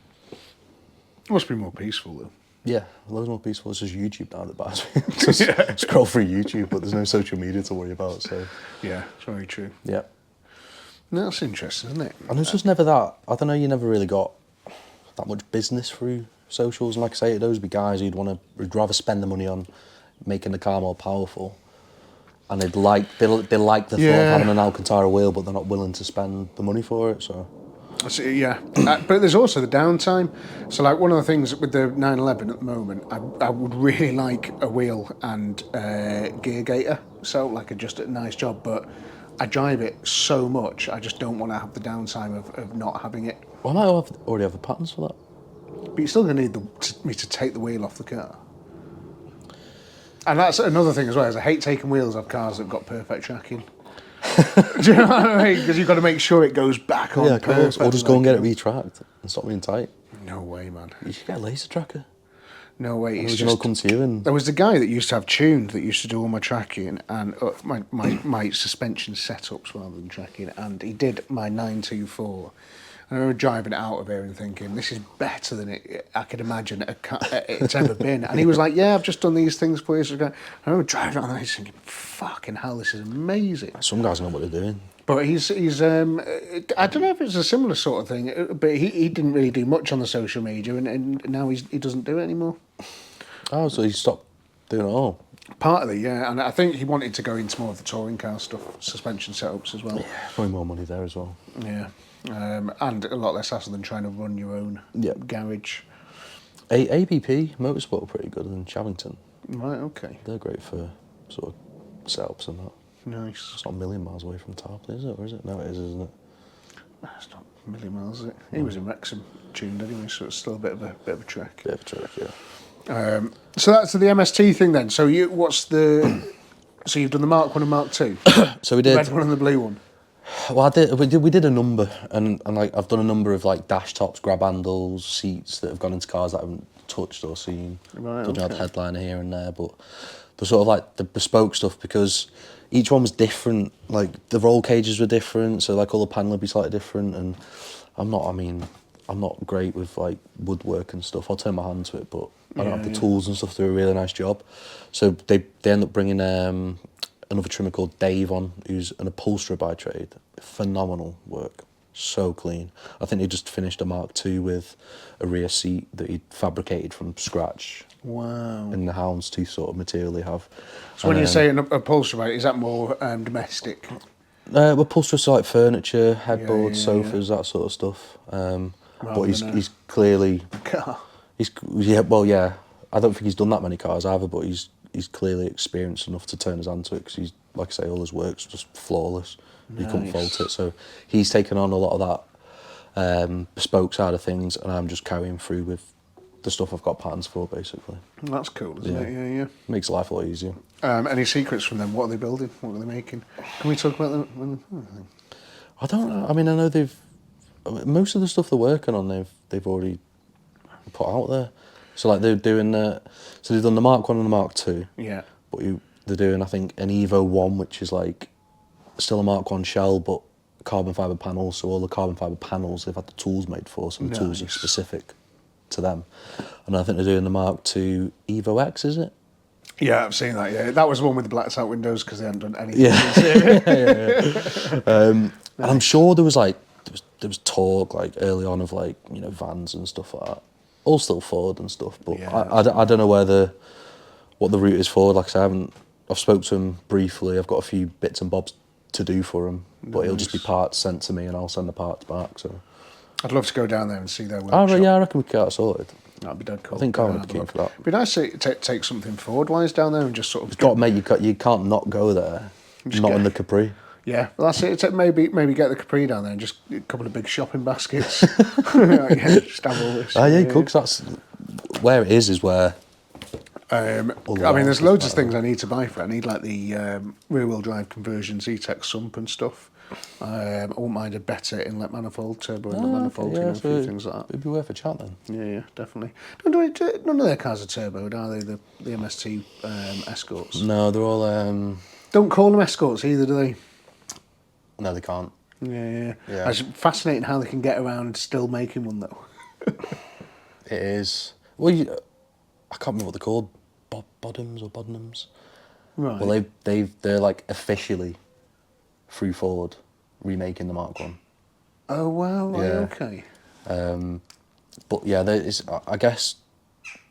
[SPEAKER 1] It must be more peaceful though.
[SPEAKER 2] Yeah, loads more peaceful. It's just YouTube now that buys me. Just scroll through YouTube, but there's no social media to worry about. So
[SPEAKER 1] Yeah, it's very true.
[SPEAKER 2] yeah.
[SPEAKER 1] No, that's interesting, isn't it?
[SPEAKER 2] And it's just never that. I don't know. You never really got that much business through socials. And like I say, those would be guys who'd rather spend the money on making the car more powerful, and they like the thought of having an Alcantara wheel, but they're not willing to spend the money for it. So
[SPEAKER 1] Yeah, but there's also the downtime. So, like, one of the things with the 911 at the moment, I would really like a wheel and gear gator. So, like, just a nice job, but I drive it so much, I just don't want to have the downtime of not having it.
[SPEAKER 2] well, I might already have the patterns for that.
[SPEAKER 1] But you're still going to need me to take the wheel off the car. And that's another thing as well, is I hate taking wheels off cars that've got perfect tracking. Do you know what I mean? Because you've got to make sure it goes back on.
[SPEAKER 2] Yeah, of course.
[SPEAKER 1] perfect.
[SPEAKER 2] Or just go and get it retracked and stop being tight.
[SPEAKER 1] No way, man.
[SPEAKER 2] You should get a laser tracker.
[SPEAKER 1] No way.
[SPEAKER 2] And
[SPEAKER 1] It's
[SPEAKER 2] we can all
[SPEAKER 1] just,
[SPEAKER 2] come to you and...
[SPEAKER 1] there was the guy that used to have tuned that used to do all my tracking and my suspension setups rather than tracking, and he did my 924. And I remember driving it out of here and thinking, this is better than I could imagine it's ever been. And he was like, yeah, I've just done these things for you. So I remember driving around and thinking, fucking hell, this is amazing.
[SPEAKER 2] Some guys know what they're doing.
[SPEAKER 1] But he's I don't know if it's a similar sort of thing, but he didn't really do much on the social media, and now he doesn't do it anymore.
[SPEAKER 2] Oh, so he stopped doing it all?
[SPEAKER 1] Partly, yeah, and I think he wanted to go into more of the touring car stuff, suspension setups as well.
[SPEAKER 2] Yeah, probably more money there as well.
[SPEAKER 1] Yeah, and a lot less hassle than trying to run your own garage.
[SPEAKER 2] ABP, Motorsport are pretty good in Chavington.
[SPEAKER 1] Right, okay.
[SPEAKER 2] They're great for sort of setups and that.
[SPEAKER 1] Nice.
[SPEAKER 2] It's not a million miles away from Tarpley, is it? Or is it? No, it is, isn't it?
[SPEAKER 1] It's not a million miles, is it? He was in Wrexham tuned anyway, so it's still a bit of a trek.
[SPEAKER 2] Bit of a trek, yeah.
[SPEAKER 1] So that's the MST thing then. So so you've done the Mark 1 and Mark 2?
[SPEAKER 2] So we did.
[SPEAKER 1] The red one and the blue one?
[SPEAKER 2] Well, we did a number, and like I've done a number of like dash tops, grab handles, seats that have gone into cars that I haven't touched or seen.
[SPEAKER 1] Right,
[SPEAKER 2] Done the headliner here and there, but the sort of like the bespoke stuff, because each one was different. Like the roll cages were different, so like all the panel would be slightly different. And I'm not great with like woodwork and stuff. I'll turn my hand to it, but I don't have the tools and stuff to do a really nice job. So they end up bringing another trimmer called Dave on, who's an upholsterer by trade. Phenomenal work, so clean. I think he just finished a Mark II with a rear seat that he fabricated from scratch.
[SPEAKER 1] Wow.
[SPEAKER 2] In the houndstooth sort of material they have.
[SPEAKER 1] So when you say an upholsterer, is that more domestic?
[SPEAKER 2] Upholsterers like furniture, headboards, sofas, that sort of stuff. But he's clearly...
[SPEAKER 1] Car.
[SPEAKER 2] I don't think he's done that many cars either, but he's clearly experienced enough to turn his hand to it, because he's, like I say, all his work's just flawless. Nice. He couldn't fault it. So he's taken on a lot of that bespoke side of things, and I'm just carrying through with the stuff I've got patterns for, basically.
[SPEAKER 1] That's cool, isn't it? Yeah.
[SPEAKER 2] Makes life a lot easier.
[SPEAKER 1] Any secrets from them? What are they building? What are they making? Can we talk about them?
[SPEAKER 2] I don't know. I mean, I know most of the stuff they're working on, they've already put out there. So like they're doing so they've done the Mark 1 and the Mark 2.
[SPEAKER 1] Yeah.
[SPEAKER 2] But they're doing, I think, an Evo 1, which is like still a Mark 1 shell, but carbon fibre panels. So all the carbon fibre panels they've had the tools made for. Some tools are specific to them. And I think they're doing the Mark 2 Evo X, is it?
[SPEAKER 1] Yeah, I've seen that. Yeah, that was the one with the blacked out windows because they hadn't done anything.
[SPEAKER 2] Yeah. And I'm sure there was talk like early on of like vans and stuff like that. all still Ford and stuff, but
[SPEAKER 1] Yeah,
[SPEAKER 2] I don't know what the route is forward. Like I say, I've spoke to him briefly. I've got a few bits and bobs to do for him, but it'll just be parts sent to me and I'll send the parts back. So
[SPEAKER 1] I'd love to go down there and see their workshop.
[SPEAKER 2] oh, right, yeah, I reckon we could get that sorted.
[SPEAKER 1] That'd be dead cool.
[SPEAKER 2] I think Carl would be keen for that.
[SPEAKER 1] It'd be nice to take something Ford-wise down there and just sort of...
[SPEAKER 2] You can't not go there. Not in the Capri.
[SPEAKER 1] Yeah, well, that's it. Maybe get the Capri down there and just a couple of big shopping baskets. Yeah, just have all this.
[SPEAKER 2] Oh yeah, cool. 'Cause that's where it is where.
[SPEAKER 1] I mean, there's loads of things I need to buy for it. I need like the rear-wheel drive conversion, Z-Tech sump and stuff. I wouldn't mind a better inlet manifold, turbo inlet manifold, a few things like that.
[SPEAKER 2] It'd be worth a chat then.
[SPEAKER 1] Yeah, definitely. None of their cars are turboed, are they? The MST Escorts.
[SPEAKER 2] No, they're all.
[SPEAKER 1] Don't call them Escorts either, do they?
[SPEAKER 2] No, they can't.
[SPEAKER 1] Yeah.
[SPEAKER 2] Yeah.
[SPEAKER 1] It's fascinating how they can get around still making one though.
[SPEAKER 2] It is. Well, I can't remember what they're called. Bottoms or Bodnums.
[SPEAKER 1] Right.
[SPEAKER 2] Well, they're like officially through Ford remaking the Mark One.
[SPEAKER 1] Oh wow! Right,
[SPEAKER 2] Yeah.
[SPEAKER 1] Okay.
[SPEAKER 2] But yeah, I guess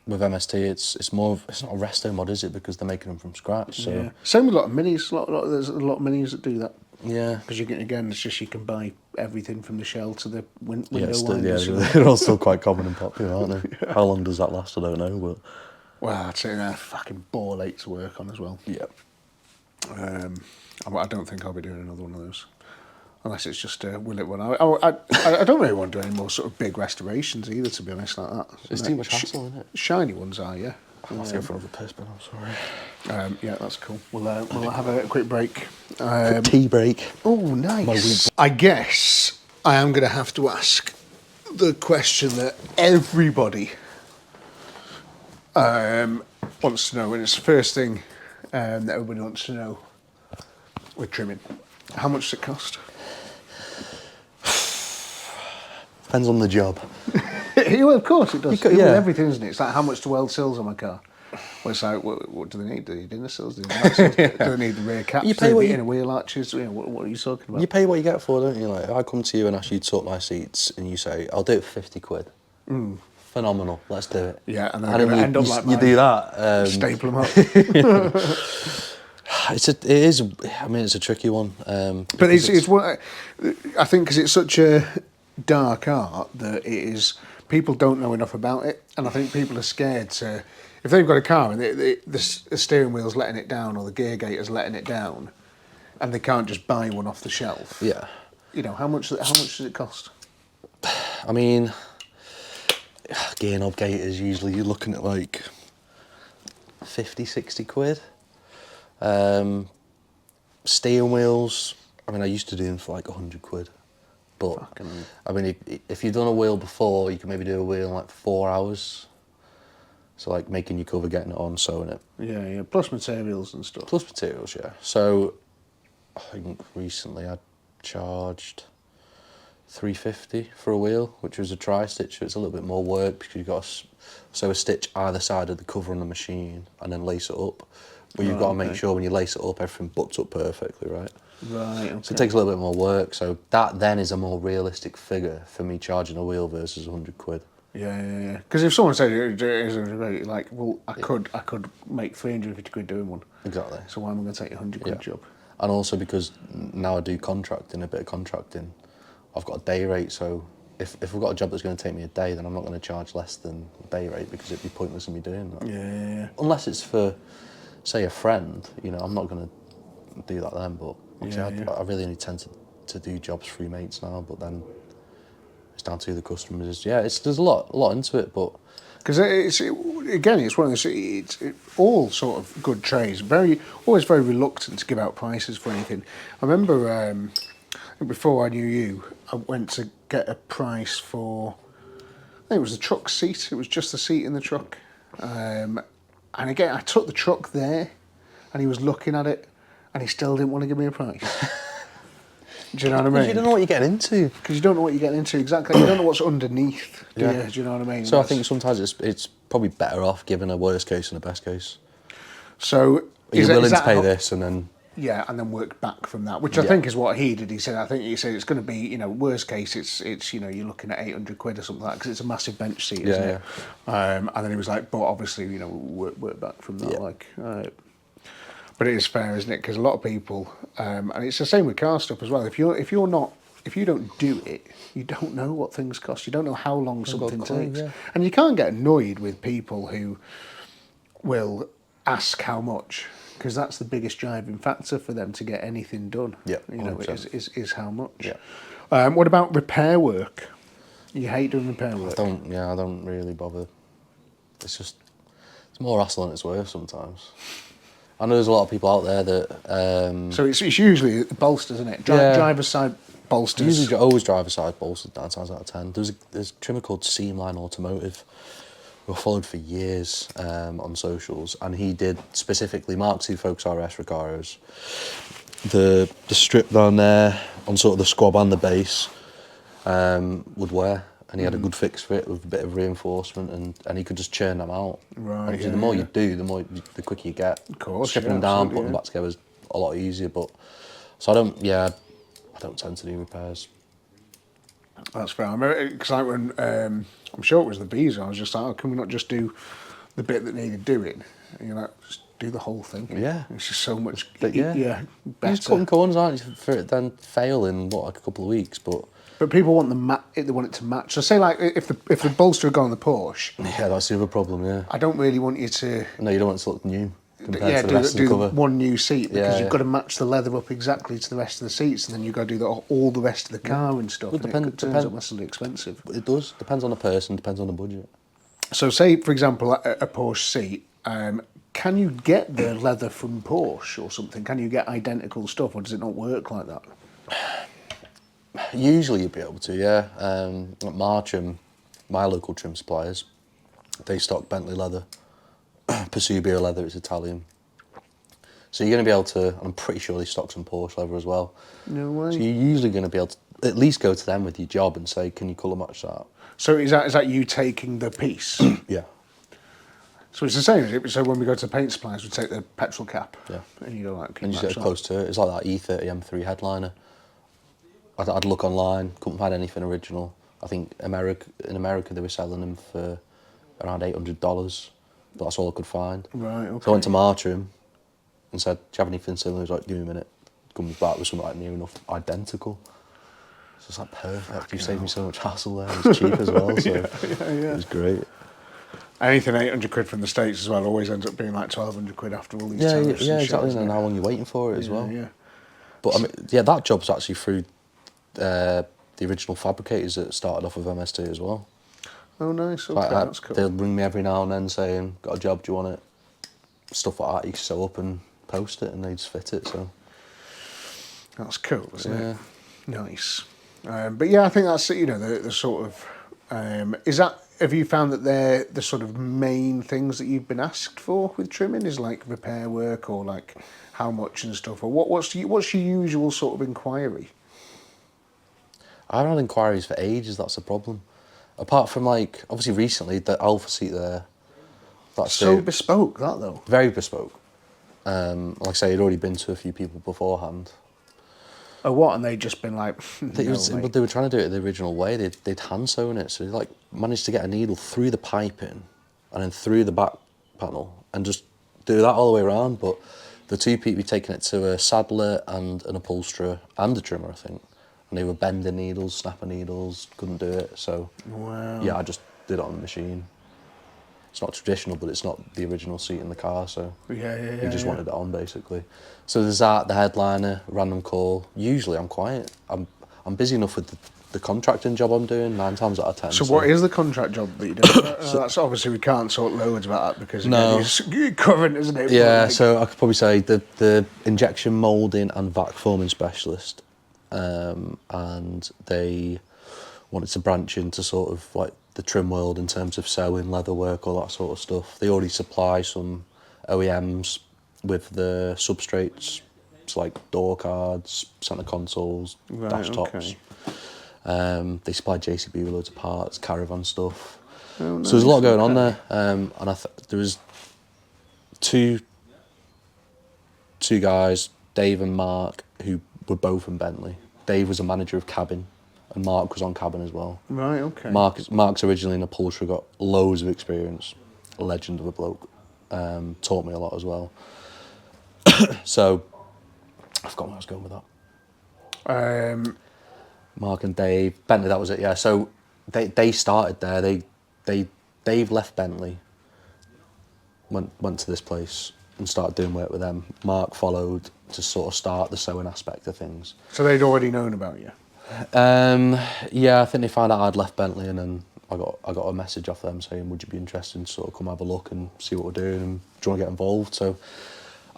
[SPEAKER 2] with MST, it's not a resto mod, is it? Because they're making them from scratch. So
[SPEAKER 1] Yeah. Same with a lot of minis. There's a lot of minis that do that.
[SPEAKER 2] yeah.
[SPEAKER 1] Because it's just you can buy everything from the shell to the window
[SPEAKER 2] Yeah,
[SPEAKER 1] winders.
[SPEAKER 2] they're all still quite common and popular, aren't they? How long does that last? I don't know, but
[SPEAKER 1] Well, I'd say they're fucking ball ache to work on as well.
[SPEAKER 2] yeah.
[SPEAKER 1] I don't think I'll be doing another one of those. Unless it's just a will it one. I don't really want to do any more sort of big restorations either, to be honest, like that.
[SPEAKER 2] It's too much hassle, isn't it?
[SPEAKER 1] Shiny ones are, yeah.
[SPEAKER 2] I'll have to go for another piss, but I'm sorry.
[SPEAKER 1] Yeah, that's cool. We'll have a quick break.
[SPEAKER 2] Tea break.
[SPEAKER 1] Oh, nice. I guess I am going to have to ask the question that everybody wants to know, and it's the first thing that everybody wants to know with trimming. How much does it cost?
[SPEAKER 2] Depends on the job.
[SPEAKER 1] Yeah, well, of course it does.
[SPEAKER 2] Yeah.
[SPEAKER 1] With everything, isn't it? It's like how much to weld sills on my car. Well, it's like, what do they need? Do they need inner sills? Do they need, sills? Do they need the rear caps?
[SPEAKER 2] You
[SPEAKER 1] Do
[SPEAKER 2] pay
[SPEAKER 1] they
[SPEAKER 2] what
[SPEAKER 1] need
[SPEAKER 2] you-
[SPEAKER 1] inner wheel arches? What are you talking about?
[SPEAKER 2] You pay what you get for, don't you? Like, if I come to you and ask you to sort my seats, and you say, "I'll do it for 50 quid." Phenomenal. Let's do it.
[SPEAKER 1] Yeah, and then
[SPEAKER 2] And then
[SPEAKER 1] end up like
[SPEAKER 2] you
[SPEAKER 1] mine.
[SPEAKER 2] do that.
[SPEAKER 1] Staple them up.
[SPEAKER 2] It's a tricky one.
[SPEAKER 1] But it's what I think, because it's such a dark art that it is. People don't know enough about it, and I think people are scared to. If they've got a car and the steering wheel's letting it down or the gear gator's letting it down, and they can't just buy one off the shelf.
[SPEAKER 2] Yeah.
[SPEAKER 1] You know, how much does it cost?
[SPEAKER 2] I mean, gear knob gators, usually you're looking at like 50, 60 quid. Steering wheels, I mean, I used to do them for like 100 quid. But, I mean, if you've done a wheel before, you can maybe do a wheel in like 4 hours. So, like, making your cover, getting it on, sewing it.
[SPEAKER 1] Yeah. Plus materials and stuff.
[SPEAKER 2] Plus materials, yeah. So, I think recently I charged $350 for a wheel, which was a tri-stitch, so it's a little bit more work because you've got to sew a stitch either side of the cover on the machine and then lace it up. But you've got to make sure when you lace it up, everything butts up perfectly, right?
[SPEAKER 1] Right, okay.
[SPEAKER 2] So it takes a little bit more work. So that then is a more realistic figure for me charging a wheel versus 100 quid.
[SPEAKER 1] Yeah. Because if someone said it is like, well, I could make 350 quid doing one.
[SPEAKER 2] Exactly.
[SPEAKER 1] So why am I going to take a 100 quid job?
[SPEAKER 2] And also because now I do contracting, a bit of contracting, I've got a day rate. So if we've got a job that's going to take me a day, then I'm not going to charge less than day rate because it'd be pointless in me doing that.
[SPEAKER 1] Yeah.
[SPEAKER 2] Unless it's for, say, a friend, you know, I'm not going to do that then. But I really only tend to do jobs through mates now. But then it's down to the customers. Yeah, there's a lot into it, but
[SPEAKER 1] because it's one of those. It's all sort of good trades. Always very reluctant to give out prices for anything. I remember before I knew you, I went to get a price for. I think it was the truck seat. It was just the seat in the truck. And again, I took the truck there, and he was looking at it, and he still didn't want to give me a price. Do you know what I mean?
[SPEAKER 2] you don't know what you're getting into.
[SPEAKER 1] Because you don't know what you're getting into exactly. You don't know what's underneath. Do you know what I mean?
[SPEAKER 2] So I think sometimes it's probably better off giving a worst case and a best case.
[SPEAKER 1] So
[SPEAKER 2] You're willing to pay this, and then
[SPEAKER 1] Yeah, and then work back from that, which I think is what he did. He said it's going to be, worst case, it's you're looking at 800 quid or something like that, because it's a massive bench seat, isn't it? And then he was like, but obviously, work back from that, But it is fair, isn't it? Because a lot of people, and it's the same with car stuff as well. If you don't do it, you don't know what things cost. You don't know how long something takes, and you can't get annoyed with people who will ask how much, because that's the biggest driving factor for them to get anything done.
[SPEAKER 2] Yeah,
[SPEAKER 1] is how much.
[SPEAKER 2] Yeah.
[SPEAKER 1] What about repair work? You hate doing repair work.
[SPEAKER 2] I don't really bother. It's more hassle than it's worth sometimes. I know there's a lot of people out there that.
[SPEAKER 1] So it's usually bolsters, isn't it? Driver's side bolsters.
[SPEAKER 2] Usually always driver's side bolsters 9 times out of 10. There's a trimmer called Seamline Automotive, who I followed for years on socials, and he did specifically Mark II Focus RS Recaros. The strip down there on sort of the squab and the base would wear, and he had a good fix for it with a bit of reinforcement, and he could just churn them out.
[SPEAKER 1] Right.
[SPEAKER 2] Obviously, the more you do, the quicker you get.
[SPEAKER 1] Of course.
[SPEAKER 2] Stripping them down, putting them back together is a lot easier. But so I don't tend to do repairs.
[SPEAKER 1] That's fair. I remember, because like when I'm sure it was the Visa, I was just like, can we not just do the bit that needed doing? And you're like, just do the whole thing.
[SPEAKER 2] Yeah.
[SPEAKER 1] It's just so much
[SPEAKER 2] But
[SPEAKER 1] better.
[SPEAKER 2] You're just cutting corners, aren't you, for it then fail in like a couple of weeks, but
[SPEAKER 1] people want they want it to match. So say like if the bolster had gone on the Porsche,
[SPEAKER 2] yeah, that's the other problem. Yeah.
[SPEAKER 1] I don't really want you to.
[SPEAKER 2] No, you don't want it to look new compared to the rest of the
[SPEAKER 1] do
[SPEAKER 2] cover.
[SPEAKER 1] one new seat, because you've got to match the leather up exactly to the rest of the seats, and then you've got to do all the rest of the car and stuff.
[SPEAKER 2] Well,
[SPEAKER 1] and it turns out massively expensive.
[SPEAKER 2] It does. Depends on the person. Depends on the budget.
[SPEAKER 1] So say, for example, a Porsche seat. Can you get the leather from Porsche or something? Can you get identical stuff, or does it not work like that?
[SPEAKER 2] Usually you'd be able to, yeah. At Marcham, my local trim suppliers, they stock Bentley leather, Pesubio leather, it's Italian. So you're going to be able to, I'm pretty sure they stock some Porsche leather as well.
[SPEAKER 1] No way.
[SPEAKER 2] So you're usually going to be able to at least go to them with your job and say, can you colour match that?
[SPEAKER 1] So is that you taking the piece?
[SPEAKER 2] Yeah.
[SPEAKER 1] So it's the same, is it? So when we go to paint suppliers, we take the petrol cap.
[SPEAKER 2] Yeah.
[SPEAKER 1] And you go like,
[SPEAKER 2] And you get close to it. It's like that E30 M3 headliner. I'd look online, couldn't find anything original. I think in America they were selling them for around $800, but that's all I could find.
[SPEAKER 1] Right, okay.
[SPEAKER 2] So I went to Marcham and said, do you have anything similar? He was like, give me a minute. Comes back with something like near enough identical. So it's like perfect. You saved me so much hassle there. It's cheap as well, so it was great.
[SPEAKER 1] Anything 800 quid from the States as well always ends up being like 1,200 quid after all these
[SPEAKER 2] Yeah,
[SPEAKER 1] tariffs.
[SPEAKER 2] yeah,
[SPEAKER 1] and
[SPEAKER 2] exactly.
[SPEAKER 1] shit,
[SPEAKER 2] And how long you're waiting for it as well.
[SPEAKER 1] Yeah.
[SPEAKER 2] But I mean, yeah, that job's actually through the original fabricators that started off with MST as well.
[SPEAKER 1] Oh, nice. Okay, that's cool.
[SPEAKER 2] They'll ring me every now and then saying, got a job, do you want it? Stuff like that, you sew up and post it and they just fit it, so.
[SPEAKER 1] That's cool, isn't it? Nice. But yeah, I think that's, the sort of, have you found that they're the sort of main things that you've been asked for with trimming, is like repair work or like how much and stuff, or what's your usual sort of inquiry?
[SPEAKER 2] I haven't had inquiries for ages, that's the problem. Apart from like, obviously recently, the Alpha seat there. That's
[SPEAKER 1] so bespoke, that though.
[SPEAKER 2] Very bespoke. Like I say, I'd already been to a few people beforehand.
[SPEAKER 1] Oh, what? And they'd just been like,
[SPEAKER 2] But they were trying to do it the original way. They'd hand sewn it, so they like managed to get a needle through the piping and then through the back panel and just do that all the way around. But the two people had taken it to a saddler and an upholsterer and a trimmer, I think. And they were bending needles, snapping needles, couldn't do it. So yeah, I just did it on the machine. It's not traditional, but it's not the original seat in the car, so we just wanted it on basically. So there's that, the headliner, random call. Usually I'm quiet. I'm busy enough with the contracting job I'm doing 9 times out of 10.
[SPEAKER 1] So what is the contract job that you do? That's obviously we can't talk loads about that because it's current, isn't it?
[SPEAKER 2] Yeah, so I could probably say the injection moulding and vac forming specialist, and they wanted to branch into sort of like the trim world in terms of sewing, leather work, all that sort of stuff. They already supply some OEMs with the substrates, it's like door cards, centre consoles, dash tops. They supply JCB with loads of parts, caravan stuff. Oh, nice. So there's a lot going on there, and there was two guys Dave and Mark, who were both in Bentley. Dave was a manager of cabin, and Mark was on cabin as well.
[SPEAKER 1] Right, okay.
[SPEAKER 2] Mark's originally an upholsterer, got loads of experience, a legend of a bloke. Taught me a lot as well. So, I forgot where I was going with that. Mark and Dave, Bentley, that was it, yeah. So, they started there. Dave left Bentley, went to this place and started doing work with them. Mark followed to sort of start the sewing aspect of things.
[SPEAKER 1] So they'd already known about you?
[SPEAKER 2] Yeah, I think they found out I'd left Bentley, and then I got a message off them saying, would you be interested in sort of come have a look and see what we're doing, and do you want to get involved? So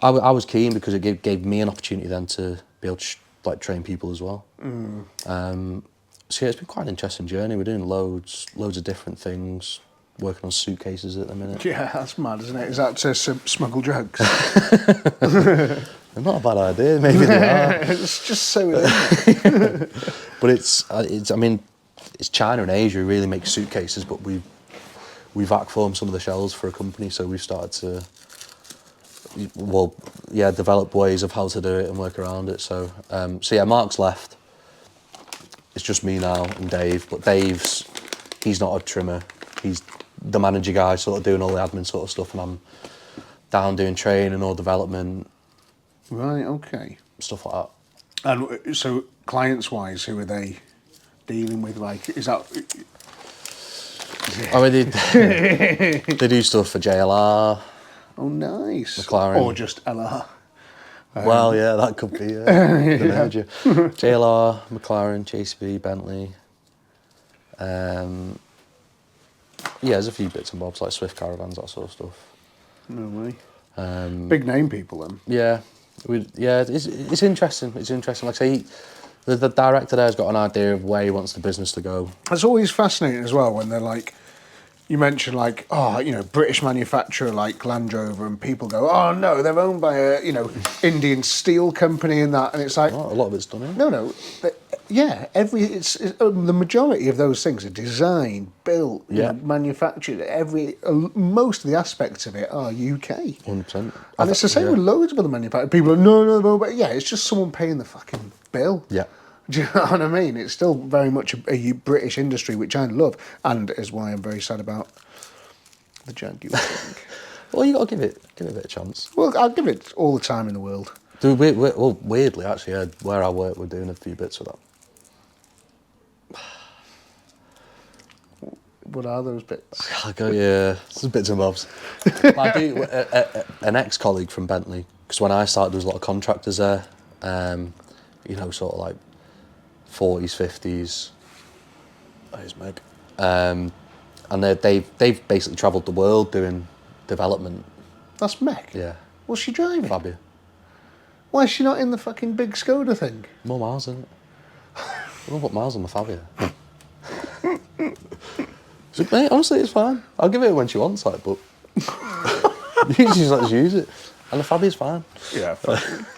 [SPEAKER 2] I was keen because it gave me an opportunity then to be able to train people as well. So yeah, it's been quite an interesting journey. We're doing loads of different things, working on suitcases at the minute.
[SPEAKER 1] Yeah, that's mad, isn't it? Is that to smuggle drugs?
[SPEAKER 2] They're not a bad idea, maybe they are.
[SPEAKER 1] It's just so easy.
[SPEAKER 2] But I mean, it's China and Asia who really make suitcases, but we've vac formed some of the shells for a company, so we've started to, develop ways of how to do it and work around it. So yeah, Mark's left. It's just me now and Dave, but he's not a trimmer. He's the manager guy, sort of doing all the admin sort of stuff, and I'm down doing training or development.
[SPEAKER 1] Right, okay.
[SPEAKER 2] Stuff like that.
[SPEAKER 1] And so, clients-wise, who are they dealing with? Like, is that...
[SPEAKER 2] I mean, they do stuff for JLR.
[SPEAKER 1] Oh, nice.
[SPEAKER 2] McLaren.
[SPEAKER 1] Or just LR.
[SPEAKER 2] Well, yeah, that could be, the manager. JLR, McLaren, JCB, Bentley. There's a few bits and bobs, like Swift Caravans, that sort of stuff.
[SPEAKER 1] No way. Big name people, then.
[SPEAKER 2] Yeah. It's interesting. It's interesting. Like I say, the director there's got an idea of where he wants the business to go.
[SPEAKER 1] It's always fascinating as well when they're like, you mention like, British manufacturer like Land Rover, and people go, oh no, they're owned by a, Indian steel company and that, and it's like,
[SPEAKER 2] a lot of it's done, isn't it?
[SPEAKER 1] No, it's the majority of those things are designed, built, manufactured. Most of the aspects of it are UK.
[SPEAKER 2] 100%.
[SPEAKER 1] And it's the same with loads of other manufacturers. People are no, but yeah, it's just someone paying the fucking bill.
[SPEAKER 2] Yeah.
[SPEAKER 1] Do you know what I mean? It's still very much a British industry, which I love, and is why I'm very sad about the Jaguar thing.
[SPEAKER 2] Well, you got to give it a bit of chance.
[SPEAKER 1] Well, I'll give it all the time in the world.
[SPEAKER 2] Dude, weirdly, actually, where I work, we're doing a few bits of that.
[SPEAKER 1] What are those bits?
[SPEAKER 2] Some bits and bobs. I do an ex-colleague from Bentley, because when I started, there was a lot of contractors there. Sort of like 40s, 50s. There's Meg. And they've basically travelled the world doing development.
[SPEAKER 1] That's Meg?
[SPEAKER 2] Yeah.
[SPEAKER 1] What's she driving?
[SPEAKER 2] Fabia.
[SPEAKER 1] Why is she not in the fucking big Skoda thing?
[SPEAKER 2] More miles, isn't it? I don't put miles on the Fabia. So, mate, honestly, it's fine. I'll give it when she wants, but usually she lets use it. And the Fabia's fine.
[SPEAKER 1] Yeah,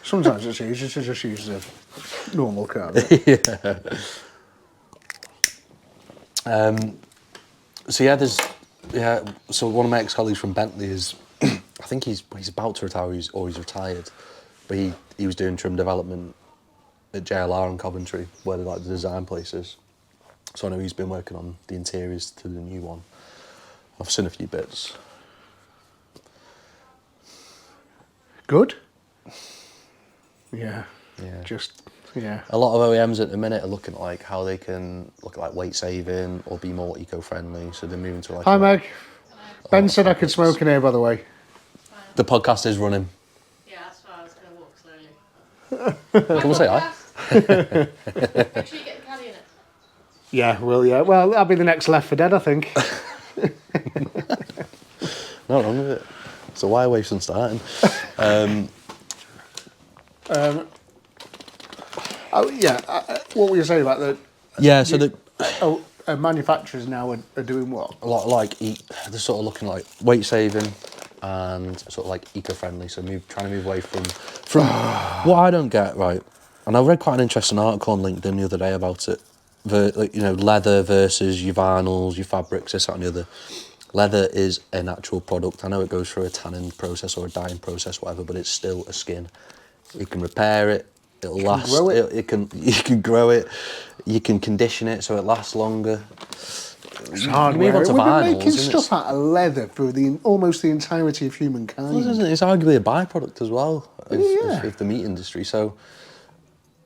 [SPEAKER 1] sometimes it's easier to just use a normal car.
[SPEAKER 2] So one of my ex-colleagues from Bentley is, I think he's about to retire or he's retired, but he was doing trim development at JLR in Coventry, where they're like the design places. So I know he's been working on the interiors to the new one. I've seen a few bits.
[SPEAKER 1] Good? Yeah.
[SPEAKER 2] Yeah. A lot of OEMs at the minute are looking at like how they can look at like weight saving or be more eco-friendly. So they're moving to like.
[SPEAKER 1] Hi, Meg. Ben said I could smoke in here, by the way.
[SPEAKER 2] The podcast is running.
[SPEAKER 3] Yeah, that's why I was going to walk slowly.
[SPEAKER 2] Come on, say hi.
[SPEAKER 3] Make sure you get the caddy in it.
[SPEAKER 1] Yeah. Well, that'll be the next Left 4 Dead, I think.
[SPEAKER 2] Not wrong with it. So why waste on starting?
[SPEAKER 1] What were you saying about the?
[SPEAKER 2] Yeah, so
[SPEAKER 1] manufacturers now are doing what?
[SPEAKER 2] a lot like they're sort of looking like weight saving and sort of like eco-friendly. So trying to move away from what I don't get, right. And I read quite an interesting article on LinkedIn the other day about it. Leather versus your vinyls, your fabrics, this, that, and the other. Leather is a natural product. I know it goes through a tanning process or a dyeing process, whatever, but it's still a skin. You can repair it. It'll last.
[SPEAKER 1] grow it.
[SPEAKER 2] You can grow it. You can condition it so it lasts longer.
[SPEAKER 1] It's
[SPEAKER 2] You
[SPEAKER 1] hardware.
[SPEAKER 2] move on to
[SPEAKER 1] We've been
[SPEAKER 2] vinyls,
[SPEAKER 1] making
[SPEAKER 2] isn't it?
[SPEAKER 1] stuff out of leather for almost the entirety of humankind.
[SPEAKER 2] Well, isn't it? It's arguably a byproduct as well
[SPEAKER 1] Yeah.
[SPEAKER 2] of the meat industry. So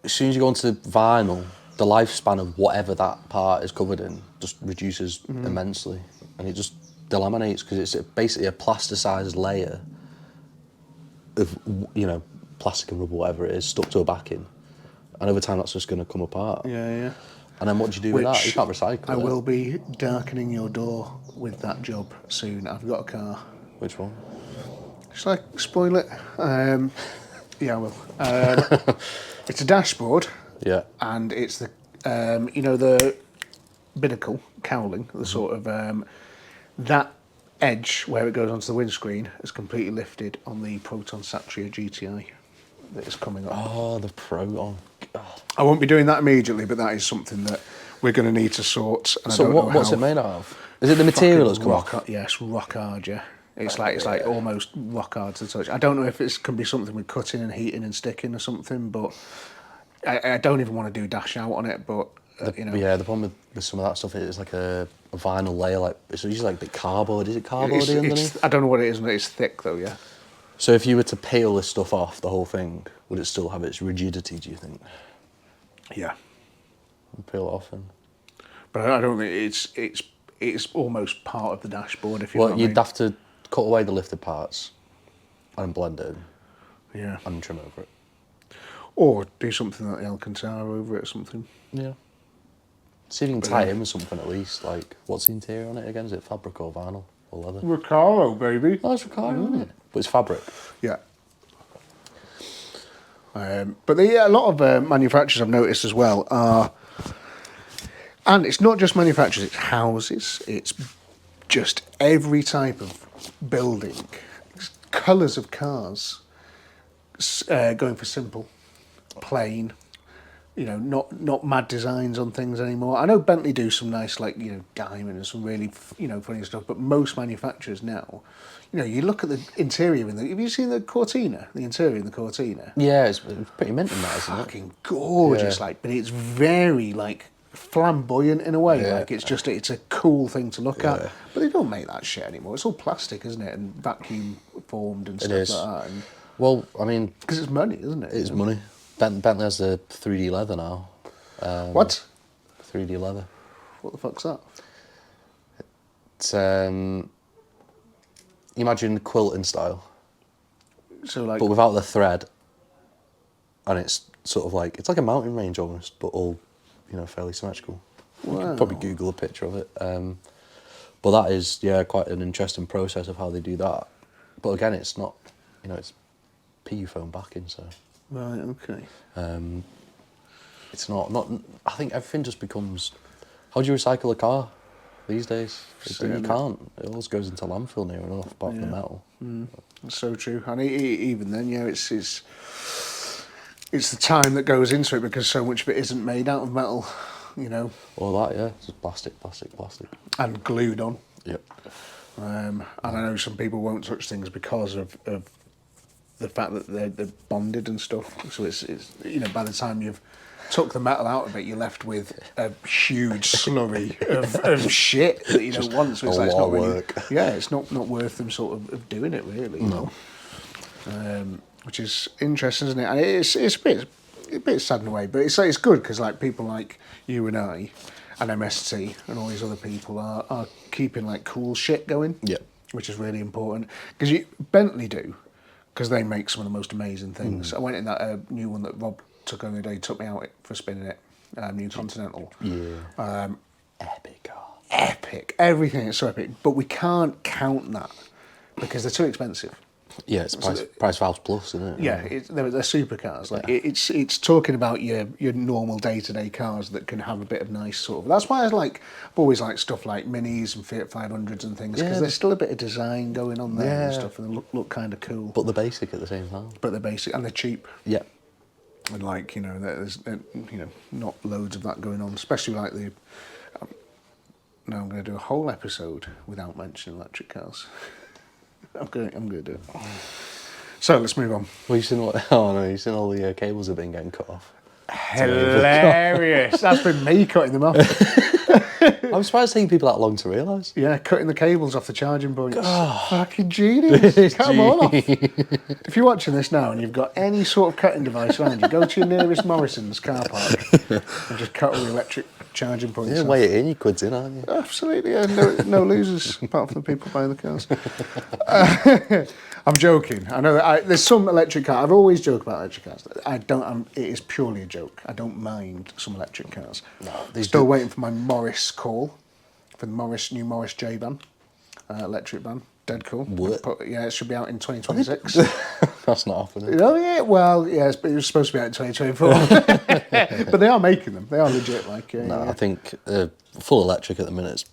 [SPEAKER 2] as soon as you go onto vinyl, the lifespan of whatever that part is covered in just reduces immensely, and it just delaminates because it's basically a plasticised layer of, you know, plastic and rubber, whatever it is, stuck to a backing, and over time that's just going to come apart.
[SPEAKER 1] Yeah.
[SPEAKER 2] And then what do you do with that? You can't recycle
[SPEAKER 1] I
[SPEAKER 2] it.
[SPEAKER 1] will be darkening your door with that job soon. I've got a car.
[SPEAKER 2] Which one?
[SPEAKER 1] Shall I spoil it? Yeah, I will. It's a dashboard,
[SPEAKER 2] Yeah.
[SPEAKER 1] and it's the the binnacle cowling, the sort of that edge where it goes onto the windscreen is completely lifted on the Proton Satria GTI that is coming up.
[SPEAKER 2] Oh, the Proton.
[SPEAKER 1] I won't be doing that immediately, but that is something that we're going to need to sort. And
[SPEAKER 2] So what's it made out of? Is it the material that's come off?
[SPEAKER 1] Yes, rock hard, yeah. It's like almost rock hard to touch. I don't know if it can be something with cutting and heating and sticking or something, but I don't even want to do dash out on it. But
[SPEAKER 2] Yeah, the problem with some of that stuff is it's like a vinyl layer, like it's usually like the cardboard. Is it cardboardy underneath?
[SPEAKER 1] I don't know what it is, but it's thick though, yeah.
[SPEAKER 2] So if you were to peel this stuff off, the whole thing, would it still have its rigidity, do you think?
[SPEAKER 1] Yeah.
[SPEAKER 2] Peel it off and...
[SPEAKER 1] But I don't think it's almost part of the dashboard, if you know
[SPEAKER 2] Well,
[SPEAKER 1] what I
[SPEAKER 2] you'd
[SPEAKER 1] mean.
[SPEAKER 2] have to cut away the lifted parts and blend it in
[SPEAKER 1] Yeah.
[SPEAKER 2] and trim over it.
[SPEAKER 1] Or do something like the Alcantara over it or something.
[SPEAKER 2] Yeah. See if you can tie it in with something at least. Like, what's the interior on it again? Is it fabric or vinyl or leather?
[SPEAKER 1] Recaro, baby.
[SPEAKER 2] Oh, it's Recaro, isn't it? But it's fabric.
[SPEAKER 1] Yeah. But a lot of manufacturers I've noticed as well are, and it's not just manufacturers, it's houses, it's just every type of building, colours of cars, going for simple, plain, not mad designs on things anymore. I know Bentley do some nice, diamond and some really, funny stuff, but most manufacturers now, you look at the interior have you seen the Cortina, the interior in the Cortina?
[SPEAKER 2] Yeah, it's pretty mint in that, isn't it?
[SPEAKER 1] Fucking gorgeous,
[SPEAKER 2] Yeah.
[SPEAKER 1] but it's very, flamboyant in a way.
[SPEAKER 2] Yeah.
[SPEAKER 1] It's a cool thing to look
[SPEAKER 2] Yeah.
[SPEAKER 1] at. But they don't make that shit anymore. It's all plastic, isn't it? And vacuum formed and stuff
[SPEAKER 2] is.
[SPEAKER 1] like that.
[SPEAKER 2] Well, I mean...
[SPEAKER 1] Because it's money, isn't it?
[SPEAKER 2] It's money. Bentley has the 3D leather now.
[SPEAKER 1] What?
[SPEAKER 2] 3D leather.
[SPEAKER 1] What the fuck's that?
[SPEAKER 2] It's... imagine quilting style,
[SPEAKER 1] So,
[SPEAKER 2] but without the thread. And it's sort of like... It's like a mountain range almost, but all, fairly symmetrical. You
[SPEAKER 1] Wow.
[SPEAKER 2] could probably Google a picture of it. But that is, quite an interesting process of how they do that. But again, it's not... it's PU foam backing, so...
[SPEAKER 1] Right, okay.
[SPEAKER 2] It's not. I think everything just becomes... How do you recycle a car these days? You can't. It always goes into landfill near enough, apart from the metal.
[SPEAKER 1] That's so true. And even then, it's the time that goes into it because so much of it isn't made out of metal,
[SPEAKER 2] All that, yeah. It's just plastic.
[SPEAKER 1] and glued on.
[SPEAKER 2] Yep.
[SPEAKER 1] And I know some people won't touch things because of the fact that they're bonded and stuff. So it's by the time you've took the metal out of it, you're left with a huge slurry of shit that you don't want. So it's
[SPEAKER 2] A
[SPEAKER 1] it's
[SPEAKER 2] lot
[SPEAKER 1] not
[SPEAKER 2] of
[SPEAKER 1] really,
[SPEAKER 2] work.
[SPEAKER 1] yeah, it's not worth them sort of doing it really.
[SPEAKER 2] No.
[SPEAKER 1] Which is interesting, isn't it? And it's a bit sad in a way, but it's good because people like you and I and MST and all these other people are keeping cool shit going.
[SPEAKER 2] Yeah.
[SPEAKER 1] Which is really important because Bentley do. Because they make some of the most amazing things. I went in that new one that Rob took on the day, took me out for spinning it, New Continental.
[SPEAKER 2] Yeah. Epic car.
[SPEAKER 1] Epic. Everything is so epic. But we can't count that because they're too expensive.
[SPEAKER 2] Yeah, it's price valves plus, isn't it?
[SPEAKER 1] Yeah, they're supercars. It's talking about your normal day-to-day cars that can have a bit of nice sort of... That's why I've always liked stuff like Minis and Fiat 500s and things, because there's still a bit of design going on there and stuff, and they look kind of cool.
[SPEAKER 2] But they're basic at the same time.
[SPEAKER 1] But they're basic, and they're cheap.
[SPEAKER 2] Yeah.
[SPEAKER 1] And there's not loads of that going on, especially the... now I'm going to do a whole episode without mentioning electric cars. I'm going to do it. So let's move on.
[SPEAKER 2] Well, you seen what? Oh no, you seen all the cables have been getting cut off.
[SPEAKER 1] Hilarious. That's been me cutting them off.
[SPEAKER 2] I'm surprised it's taking people that long to realise.
[SPEAKER 1] Yeah, cutting the cables off the charging points. Fucking genius. Cut them all off. If you're watching this now and you've got any sort of cutting device around you, go to your nearest Morrison's car park and just cut all the electric charging points off.
[SPEAKER 2] Weigh it in, your quid's in, aren't you?
[SPEAKER 1] Absolutely, yeah. No losers, apart from the people buying the cars. I'm joking. I know that there's some electric cars. I've always joked about electric cars. It is purely a joke. I don't mind some electric cars. No, still waiting for my Morris call for the new Morris J van, electric van. Dead cool.
[SPEAKER 2] What?
[SPEAKER 1] Yeah, it should be out in 2026.
[SPEAKER 2] That's not happening.
[SPEAKER 1] Oh yeah, well, yes, but it was supposed to be out in 2024. But they are making them. They are legit.
[SPEAKER 2] I think full electric at the minute.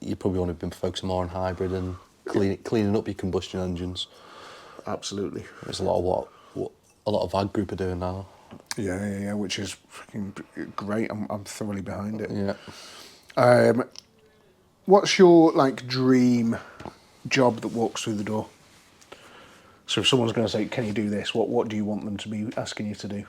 [SPEAKER 2] You probably want to be focusing more on hybrid and cleaning up your combustion engines.
[SPEAKER 1] Absolutely.
[SPEAKER 2] There's a lot of what a lot of VAG group are doing now.
[SPEAKER 1] Yeah, which is fucking great. I'm thoroughly behind it.
[SPEAKER 2] Yeah.
[SPEAKER 1] What's your dream job that walks through the door? So if someone's going to say, "Can you do this?" What do you want them to be asking you to do?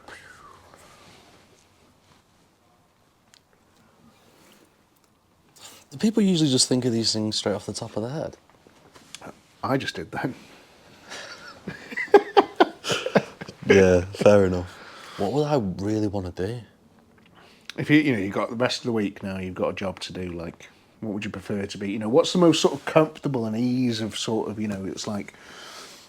[SPEAKER 2] Do people usually just think of these things straight off the top of their head?
[SPEAKER 1] I just did that.
[SPEAKER 2] Yeah, fair enough. What would I really want to do?
[SPEAKER 1] If you've got the rest of the week now, you've got a job to do. What would you prefer to be? What's the most sort of comfortable and ease of sort of it's like.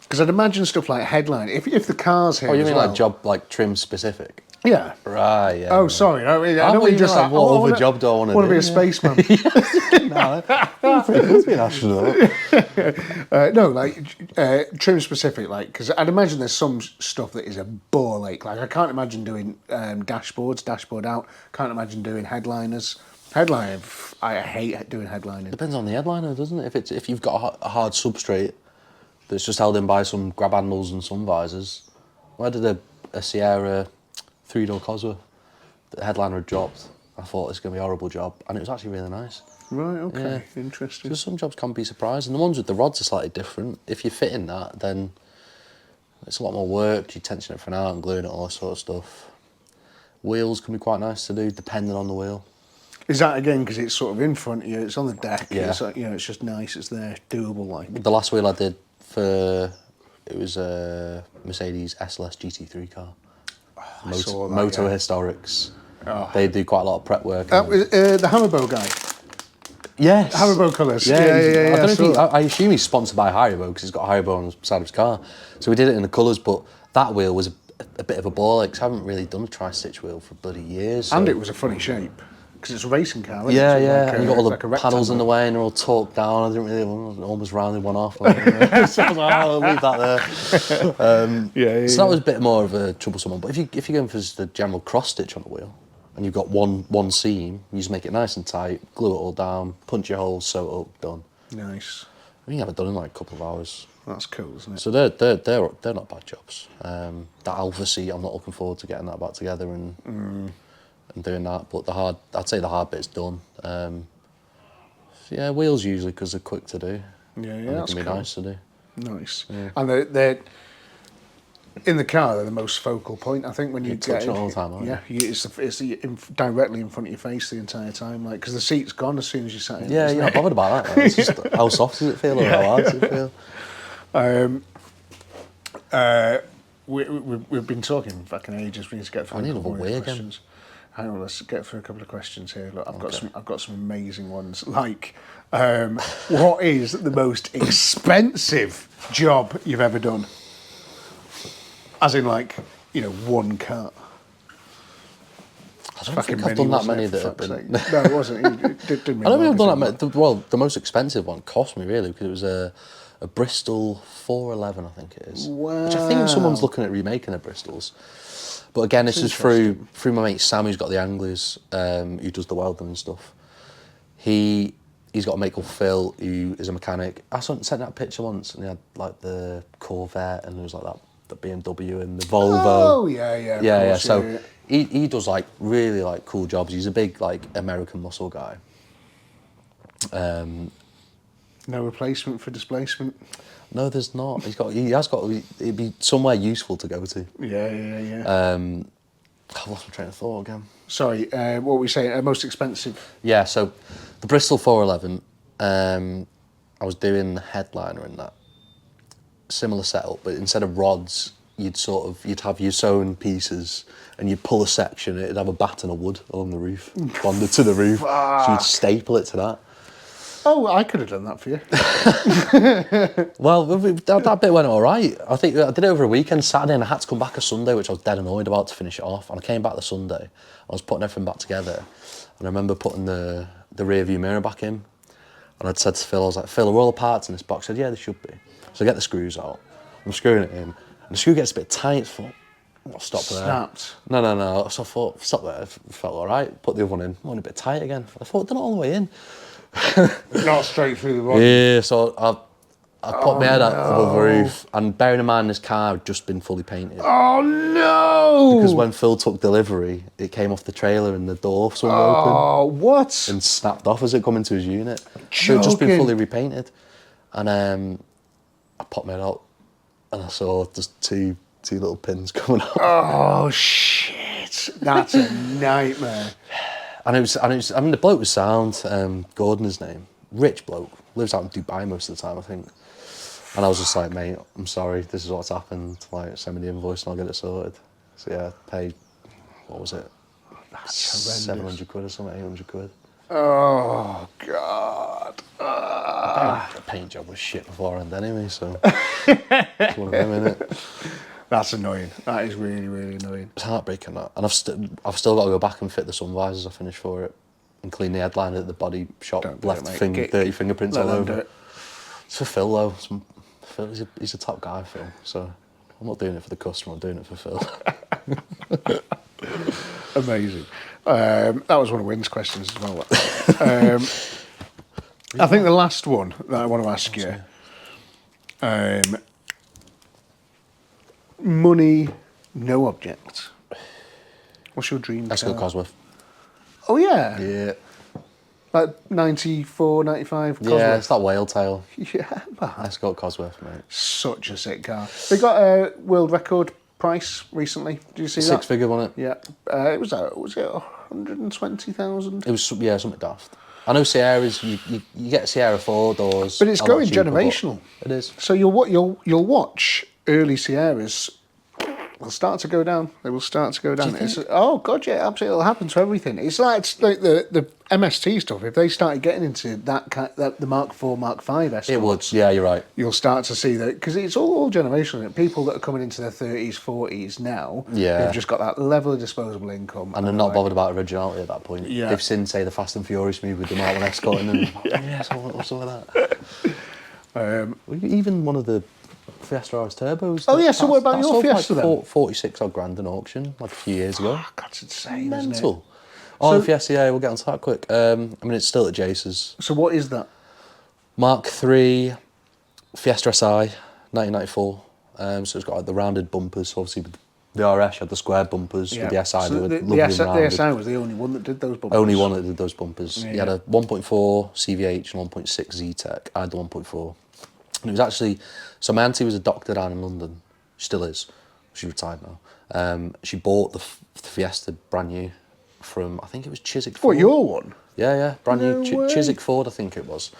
[SPEAKER 1] Because I'd imagine stuff like headline. If the car's here.
[SPEAKER 2] Oh, you
[SPEAKER 1] as
[SPEAKER 2] mean
[SPEAKER 1] well,
[SPEAKER 2] like job trim specific?
[SPEAKER 1] Yeah.
[SPEAKER 2] Right. Yeah.
[SPEAKER 1] Oh, sorry. I don't mean just
[SPEAKER 2] like,
[SPEAKER 1] that.
[SPEAKER 2] What other job do I want to do?
[SPEAKER 1] I want to be a spaceman.
[SPEAKER 2] No, pretty good to be an astronaut.
[SPEAKER 1] No, trim specific, because I'd imagine there's some stuff that is a bore ache. I can't imagine doing dashboards, dashboard out. Can't imagine doing headliners. I hate doing headlining.
[SPEAKER 2] Depends on the headliner, doesn't it? If you've got a hard substrate that's just held in by some grab handles and sun visors. Where did a Sierra 3-door Cosworth, the headliner had dropped. I thought this was going to be a horrible job, and it was actually really nice.
[SPEAKER 1] Right, okay,
[SPEAKER 2] Yeah.
[SPEAKER 1] interesting.
[SPEAKER 2] So some jobs can be surprising. The ones with the rods are slightly different. If you fit in that, then it's a lot more work. You tension everything out and gluing it, all that sort of stuff. Wheels can be quite nice to do, depending on the wheel.
[SPEAKER 1] Is that again because it's sort of in front of you? It's on the deck.
[SPEAKER 2] Yeah.
[SPEAKER 1] It's it's just nice. It's there, doable.
[SPEAKER 2] The last wheel I did it was a Mercedes SLS GT3 car.
[SPEAKER 1] I saw that,
[SPEAKER 2] Moto
[SPEAKER 1] yeah.
[SPEAKER 2] Historics.
[SPEAKER 1] Oh.
[SPEAKER 2] They do quite a lot of prep work.
[SPEAKER 1] That was the Hammerbow guy.
[SPEAKER 2] Yes.
[SPEAKER 1] Hammerbow colours.
[SPEAKER 2] Yeah.
[SPEAKER 1] Yeah.
[SPEAKER 2] I don't know if I assume he's sponsored by Haribo because he's got Haribo on the side of his car. So we did it in the colours, but that wheel was a bit of a ball because I haven't really done a tri-stitch wheel for bloody years. So.
[SPEAKER 1] And it was a funny shape because it's a racing car. Isn't
[SPEAKER 2] Yeah,
[SPEAKER 1] it? So
[SPEAKER 2] yeah. And you got all the paddles in the
[SPEAKER 1] rectangle.
[SPEAKER 2] way and they're all torqued down. I didn't really almost rounded one off. So I was like, I'll leave that there.
[SPEAKER 1] Yeah.
[SPEAKER 2] So that was a bit more of a troublesome one. But if you're going for just the general cross stitch on the wheel, and you've got one seam, you just make it nice and tight, glue it all down, punch your holes, sew it up, done.
[SPEAKER 1] Nice.
[SPEAKER 2] I think you have it done in like a couple of hours.
[SPEAKER 1] That's cool, isn't it?
[SPEAKER 2] So they're not bad jobs. That Alpha seat, I'm not looking forward to getting that back together and doing that. But I'd say the hard bit's done. Yeah, wheels usually because they're quick to do.
[SPEAKER 1] Yeah,
[SPEAKER 2] And
[SPEAKER 1] that's
[SPEAKER 2] they can be
[SPEAKER 1] cool.
[SPEAKER 2] nice to do.
[SPEAKER 1] Nice.
[SPEAKER 2] Yeah.
[SPEAKER 1] And they're in the car. They're the most focal point. I think when you
[SPEAKER 2] touch
[SPEAKER 1] get
[SPEAKER 2] it all the time, aren't you?
[SPEAKER 1] it's directly in front of your face the entire time, because the seat's gone as soon as you sat in.
[SPEAKER 2] Yeah,
[SPEAKER 1] isn't
[SPEAKER 2] you're not
[SPEAKER 1] it?
[SPEAKER 2] bothered about that. It's just how soft does it feel or how hard does it feel?
[SPEAKER 1] We've been talking fucking ages. We need to get through.
[SPEAKER 2] I need
[SPEAKER 1] a couple
[SPEAKER 2] another way
[SPEAKER 1] of
[SPEAKER 2] again.
[SPEAKER 1] questions. Hang on, let's get through a couple of questions here. Look, I've got some amazing ones. What is the most expensive job you've ever done? As in, one car.
[SPEAKER 2] I don't think I've done that many that have been...
[SPEAKER 1] No, it wasn't. It didn't
[SPEAKER 2] I don't think I've done that many. Well, the most expensive one cost me really because it was a Bristol 411, I think it is.
[SPEAKER 1] Wow.
[SPEAKER 2] Which I think someone's looking at remaking the Bristols. But again, this is through my mate Sam, who's got the Anglers, who does the welding and stuff. He's got a mate called Phil, who is a mechanic. I sent that a picture once, and he had like the Corvette, and there was like the BMW and the Volvo.
[SPEAKER 1] Oh yeah.
[SPEAKER 2] Yeah. So he does like really like cool jobs. He's a big like American muscle guy.
[SPEAKER 1] No replacement for displacement.
[SPEAKER 2] No, there's not. He has got. It'd be somewhere useful to go to.
[SPEAKER 1] Yeah.
[SPEAKER 2] I've lost my train of thought again.
[SPEAKER 1] Sorry, what were we saying? Most expensive?
[SPEAKER 2] Yeah, so the Bristol 411. I was doing the headliner in that. Similar setup, but instead of rods, you'd have your sewn pieces, and you'd pull a section. It'd have a batten of wood along the roof, bonded to the roof. So you'd staple it to that.
[SPEAKER 1] Oh, I could have done that for you.
[SPEAKER 2] Well, that bit went all right. I think I did it over a weekend, Saturday, and I had to come back a Sunday, which I was dead annoyed about to finish it off. And I came back the Sunday. I was putting everything back together, and I remember putting the rear view mirror back in. And I'd said to Phil, I was like, Phil, are all the parts in this box? He said, yeah, they should be. So I get the screws out. I'm screwing it in, and the screw gets a bit tight. I thought, I'll stop there.
[SPEAKER 1] Snapped.
[SPEAKER 2] No. So I thought, stop there. It felt all right. Put the other one in. Went a bit tight again. I thought, they're not all the way in.
[SPEAKER 1] Not straight through the body.
[SPEAKER 2] Yeah, so I put my head out above the roof, and bearing in mind this car had just been fully painted.
[SPEAKER 1] Oh no!
[SPEAKER 2] Because when Phil took delivery, it came off the trailer and the door swung open
[SPEAKER 1] Oh, what?
[SPEAKER 2] and snapped off as it come into his unit. So it had just been fully repainted. And I popped my head out and I saw just two little pins coming up.
[SPEAKER 1] Oh shit! That's a nightmare.
[SPEAKER 2] And it was. I mean, the bloke was sound. Gordon, his name, rich bloke, lives out in Dubai most of the time, I think. And I was just like, mate, I'm sorry, this is what's happened. Like, send me the invoice and I'll get it sorted. So yeah, paid. What was it?
[SPEAKER 1] That's
[SPEAKER 2] 700 quid or something, 800 quid.
[SPEAKER 1] Oh god.
[SPEAKER 2] The paint job was shit beforehand anyway, so it's one of them, innit?
[SPEAKER 1] That's annoying. That is really, really annoying.
[SPEAKER 2] It's heartbreaking that, and I've still got to go back and fit the sun visors I finished for it, and clean the headliner at the body shop.
[SPEAKER 1] Don't do
[SPEAKER 2] Left
[SPEAKER 1] it, mate.
[SPEAKER 2] dirty fingerprints
[SPEAKER 1] Let
[SPEAKER 2] all
[SPEAKER 1] them do
[SPEAKER 2] over.
[SPEAKER 1] it.
[SPEAKER 2] It's for Phil though. Phil, he's a top guy, Phil. So I'm not doing it for the customer. I'm doing it for Phil.
[SPEAKER 1] Amazing. That was one of Wynn's questions as well. I think the last one that I want to ask you. Money, no object. What's your dream
[SPEAKER 2] Let's
[SPEAKER 1] car?
[SPEAKER 2] go Cosworth.
[SPEAKER 1] Oh yeah.
[SPEAKER 2] Yeah.
[SPEAKER 1] Like 94, 95 Cosworth.
[SPEAKER 2] Yeah, it's that whale tail.
[SPEAKER 1] Yeah, man.
[SPEAKER 2] Let's go Cosworth, mate.
[SPEAKER 1] Such a sick car. They got a world record price recently. Did you see that?
[SPEAKER 2] Six-figure, wasn't it?
[SPEAKER 1] Yeah. It was 120,000?
[SPEAKER 2] It was, yeah, something daft. I know Sierras, you get Sierra 4 doors.
[SPEAKER 1] But it's
[SPEAKER 2] a lot
[SPEAKER 1] going
[SPEAKER 2] cheaper, but
[SPEAKER 1] generational.
[SPEAKER 2] It is.
[SPEAKER 1] So you'll watch early Sierras. They'll start to go down. They will start to go down. Oh god, yeah, absolutely. It'll happen to everything. It's like the MST stuff. If they started getting into the Mark IV, Mark V S,
[SPEAKER 2] It would. Yeah, you're right.
[SPEAKER 1] you'll start to see that because it's all generational. People that are coming into their 30s, 40s now,
[SPEAKER 2] Yeah.
[SPEAKER 1] who've just got that level of disposable income,
[SPEAKER 2] And they're not bothered about originality at that point.
[SPEAKER 1] Yeah.
[SPEAKER 2] They've seen, say, the Fast and Furious movie with the Mark 1 Escort in them. Yeah, what's all that? Even one of the Fiesta RS Turbos.
[SPEAKER 1] Oh, yeah, so what about
[SPEAKER 2] that
[SPEAKER 1] your
[SPEAKER 2] sold
[SPEAKER 1] Fiesta
[SPEAKER 2] like
[SPEAKER 1] then?
[SPEAKER 2] 46 odd grand in auction, like a few years ago.
[SPEAKER 1] That's insane, isn't it?
[SPEAKER 2] Mental. Oh, the Fiesta, yeah, we'll get onto that quick. I mean, it's still at Jace's.
[SPEAKER 1] So what is that?
[SPEAKER 2] Mark III Fiesta SI, 1994. So it's got like the rounded bumpers. Obviously, with the RS had the square bumpers. With the SI,
[SPEAKER 1] So
[SPEAKER 2] they were
[SPEAKER 1] the
[SPEAKER 2] lovely and rounded.
[SPEAKER 1] the SI was the only one that did those bumpers.
[SPEAKER 2] Only one that did those bumpers.
[SPEAKER 1] Yeah.
[SPEAKER 2] He had a 1.4 CVH and 1.6 Z-Tech. I had the 1.4. And it was actually... So my auntie was a doctor down in London. She still is. She's retired now. She bought the Fiesta brand new from, I think it was Chiswick Ford.
[SPEAKER 1] What, your one?
[SPEAKER 2] Yeah, brand
[SPEAKER 1] No
[SPEAKER 2] new.
[SPEAKER 1] way.
[SPEAKER 2] Chiswick Ford, I think it was.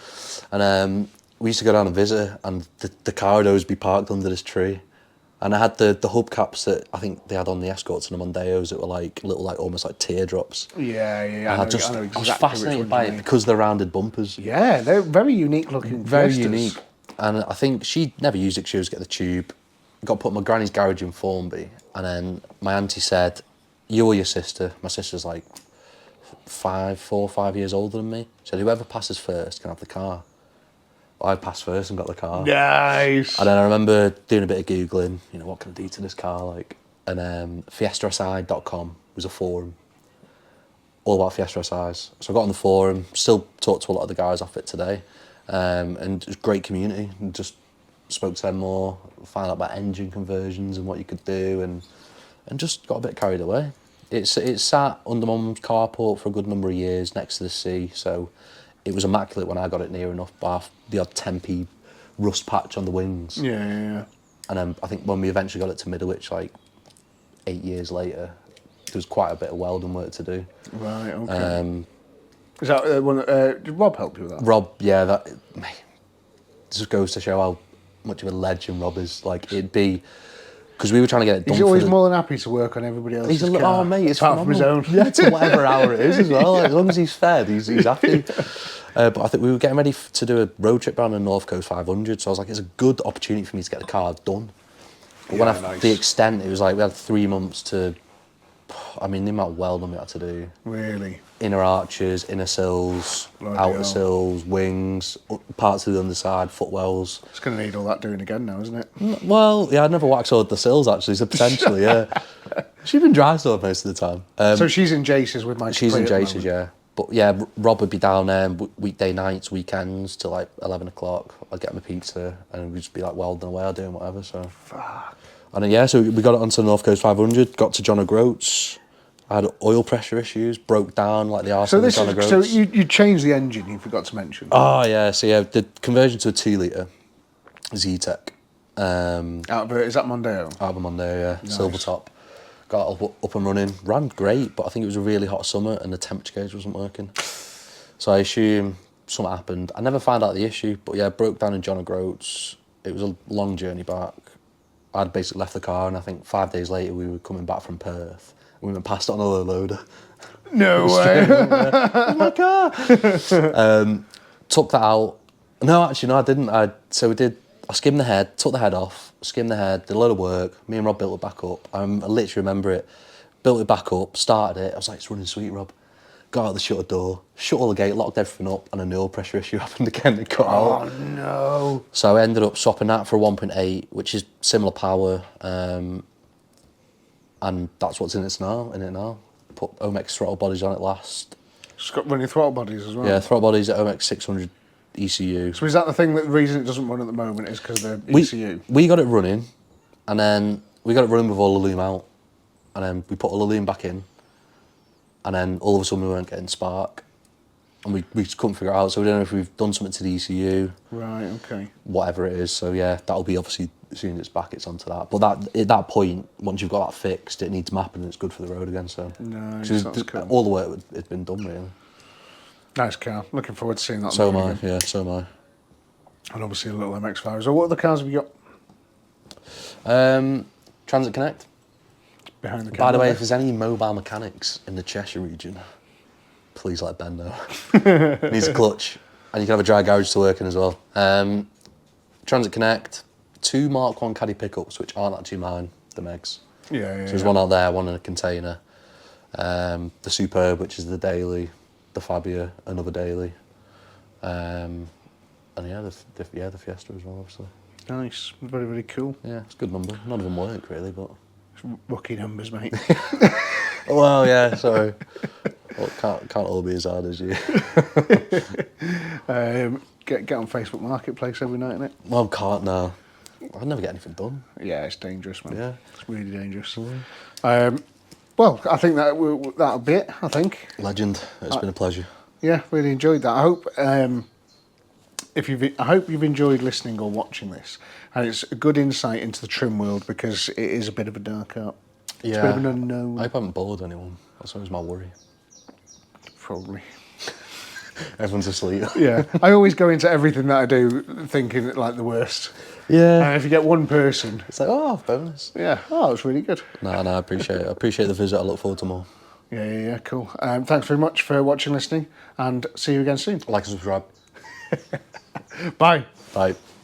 [SPEAKER 2] And we used to go down and visit her, and the car would always be parked under this tree. And I had the hubcaps that I think they had on the Escorts and the Mondeos that were like little, like almost like teardrops.
[SPEAKER 1] Yeah.
[SPEAKER 2] And
[SPEAKER 1] I
[SPEAKER 2] I was
[SPEAKER 1] exactly
[SPEAKER 2] fascinated
[SPEAKER 1] which
[SPEAKER 2] by
[SPEAKER 1] one
[SPEAKER 2] it
[SPEAKER 1] you mean.
[SPEAKER 2] because they're rounded bumpers.
[SPEAKER 1] Yeah, they're very unique looking.
[SPEAKER 2] Very
[SPEAKER 1] Fiestas.
[SPEAKER 2] unique. And I think she never used it. She always get the tube. Got put in my granny's garage in Formby, and then my auntie said, "You or your sister?" My sister's like 4 or 5 years older than me. She said, "Whoever passes first can have the car." I passed first and got the car.
[SPEAKER 1] Nice.
[SPEAKER 2] And then I remember doing a bit of Googling, what can I do to this car, like, and FiestaSI.com was a forum all about Fiesta SIs. So I got on the forum, still talk to a lot of the guys off it today, and it was a great community, and just spoke to them more, found out about engine conversions and what you could do, and just got a bit carried away. It's sat under Mum's carport for a good number of years next to the sea, so it was immaculate when I got it near enough, bar the odd 10p rust patch on the wings.
[SPEAKER 1] Yeah.
[SPEAKER 2] And then I think when we eventually got it to Middlewich, like 8 years later, there was quite a bit of welding work to do.
[SPEAKER 1] Right, okay. Is that one? Did Rob help you with that?
[SPEAKER 2] Rob, yeah, that just goes to show how much of a legend Rob is. Like, it'd be, because we were trying to get it done.
[SPEAKER 1] He's always more than happy to work on everybody else's car.
[SPEAKER 2] Oh, mate, it's
[SPEAKER 1] apart from his own.
[SPEAKER 2] Yeah, to whatever hour it is as well. Like, as long as he's fed, he's happy. But I think we were getting ready to do a road trip down the North Coast 500, so I was like, it's a good opportunity for me to get the car done. But when the extent, it was like we had 3 months to, I mean, the amount of welding we had to do.
[SPEAKER 1] Really?
[SPEAKER 2] Inner arches, inner sills,
[SPEAKER 1] Bloody
[SPEAKER 2] outer
[SPEAKER 1] hell.
[SPEAKER 2] sills, wings, parts of the underside, footwells.
[SPEAKER 1] It's going to need all that doing again now, isn't it?
[SPEAKER 2] Well, yeah, I'd never waxed the sills actually, so potentially, yeah. She's been dry stored most of the time.
[SPEAKER 1] So she's in Jace's with my
[SPEAKER 2] She's in
[SPEAKER 1] Capri at the
[SPEAKER 2] Jace's,
[SPEAKER 1] moment.
[SPEAKER 2] yeah. But yeah, Rob would be down there weekday nights, weekends till like 11 o'clock. I'd get him a pizza and we'd just be like welding away or doing whatever. So.
[SPEAKER 1] Fuck.
[SPEAKER 2] And then, yeah, so we got it onto the North Coast 500, got to John O'Groats. I had oil pressure issues, broke down like the arse of John O'Groats.
[SPEAKER 1] So you changed the engine, you forgot to mention.
[SPEAKER 2] Oh, yeah, so yeah, the conversion to a 2-litre Z-Tech.
[SPEAKER 1] Is that Mondeo?
[SPEAKER 2] Out of a Mondeo, yeah,
[SPEAKER 1] Nice.
[SPEAKER 2] silver top. Got it up and running, ran great, but I think it was a really hot summer and the temperature gauge wasn't working. So I assume something happened. I never found out the issue, but yeah, broke down in John O'Groats. It was a long journey back. I'd basically left the car, and I think 5 days later we were coming back from Perth. We went past it on a loader.
[SPEAKER 1] No way.
[SPEAKER 2] Oh my car! Took that out. No, actually, no, I didn't. I skimmed the head, took the head off, skimmed the head, did a load of work. Me and Rob built it back up. I literally remember it. Built it back up, started it. I was like, it's running sweet, Rob. Got out the shutter door, shut all the gate, locked everything up, and an oil pressure issue happened again. It cut out.
[SPEAKER 1] Oh no.
[SPEAKER 2] So I ended up swapping that for a 1.8, which is similar power, and that's what's in it now. Put Omex throttle bodies on it last.
[SPEAKER 1] It's got running throttle bodies as well.
[SPEAKER 2] Yeah, throttle bodies at Omex 600 ECU.
[SPEAKER 1] So is that the reason it doesn't run at the moment is because of the ECU?
[SPEAKER 2] We got it running, and then we got it running with all the loom out, and then we put all the loom back in, and then all of a sudden we weren't getting spark, and we just couldn't figure it out. So we don't know if we've done something to the ECU.
[SPEAKER 1] Right, okay.
[SPEAKER 2] Whatever it is. So yeah, that'll be obviously, as soon as it's back, it's onto that. But that at that point, once you've got that fixed, it needs mapping and it's good for the road again. So
[SPEAKER 1] Nice,
[SPEAKER 2] 'cause
[SPEAKER 1] that's cool.
[SPEAKER 2] all the work had been done really.
[SPEAKER 1] Nice car. Looking forward to seeing that.
[SPEAKER 2] So
[SPEAKER 1] on
[SPEAKER 2] am
[SPEAKER 1] the
[SPEAKER 2] I.
[SPEAKER 1] road again.
[SPEAKER 2] Yeah, so am I.
[SPEAKER 1] And obviously a little MX-5. So what other cars have you got
[SPEAKER 2] Transit Connect.
[SPEAKER 1] behind the camera?
[SPEAKER 2] By the way,
[SPEAKER 1] there?
[SPEAKER 2] if there's any mobile mechanics in the Cheshire region, please let Ben know. Needs a clutch. And you can have a dry garage to work in as well. Transit Connect, 2 Mark 1 caddy pickups, which aren't actually mine, the Megs.
[SPEAKER 1] Yeah.
[SPEAKER 2] So there's one out there, one in a container. The Superb, which is the daily. The Fabia, another daily. And yeah, the Fiesta as well, obviously.
[SPEAKER 1] Nice. Very, very cool.
[SPEAKER 2] Yeah, it's a good number. None of them work, really, but...
[SPEAKER 1] It's rookie numbers, mate.
[SPEAKER 2] Well, yeah, sorry. Well, can't all be as hard as you.
[SPEAKER 1] Get on Facebook Marketplace every night, innit?
[SPEAKER 2] Well, can't now. I'd never get anything done.
[SPEAKER 1] Yeah, it's dangerous, man.
[SPEAKER 2] Yeah.
[SPEAKER 1] It's really dangerous. Well, I think that'll be it, I think.
[SPEAKER 2] Legend. It's been a pleasure.
[SPEAKER 1] Yeah, really enjoyed that. I hope I hope you've enjoyed listening or watching this, and it's a good insight into the trim world because it is a bit of a dark art. It's a bit of an unknown.
[SPEAKER 2] I hope I haven't bored anyone. That's always my worry.
[SPEAKER 1] Probably.
[SPEAKER 2] Everyone's asleep.
[SPEAKER 1] Yeah, I always go into everything that I do thinking like the worst.
[SPEAKER 2] Yeah.
[SPEAKER 1] And if you get one person,
[SPEAKER 2] It's like, oh, bonus.
[SPEAKER 1] yeah, oh, it's really good.
[SPEAKER 2] No, I appreciate it. I appreciate the visit. I look forward to more.
[SPEAKER 1] Yeah, cool. Thanks very much for watching, listening, and see you again soon.
[SPEAKER 2] Like and subscribe.
[SPEAKER 1] Bye.
[SPEAKER 2] Bye.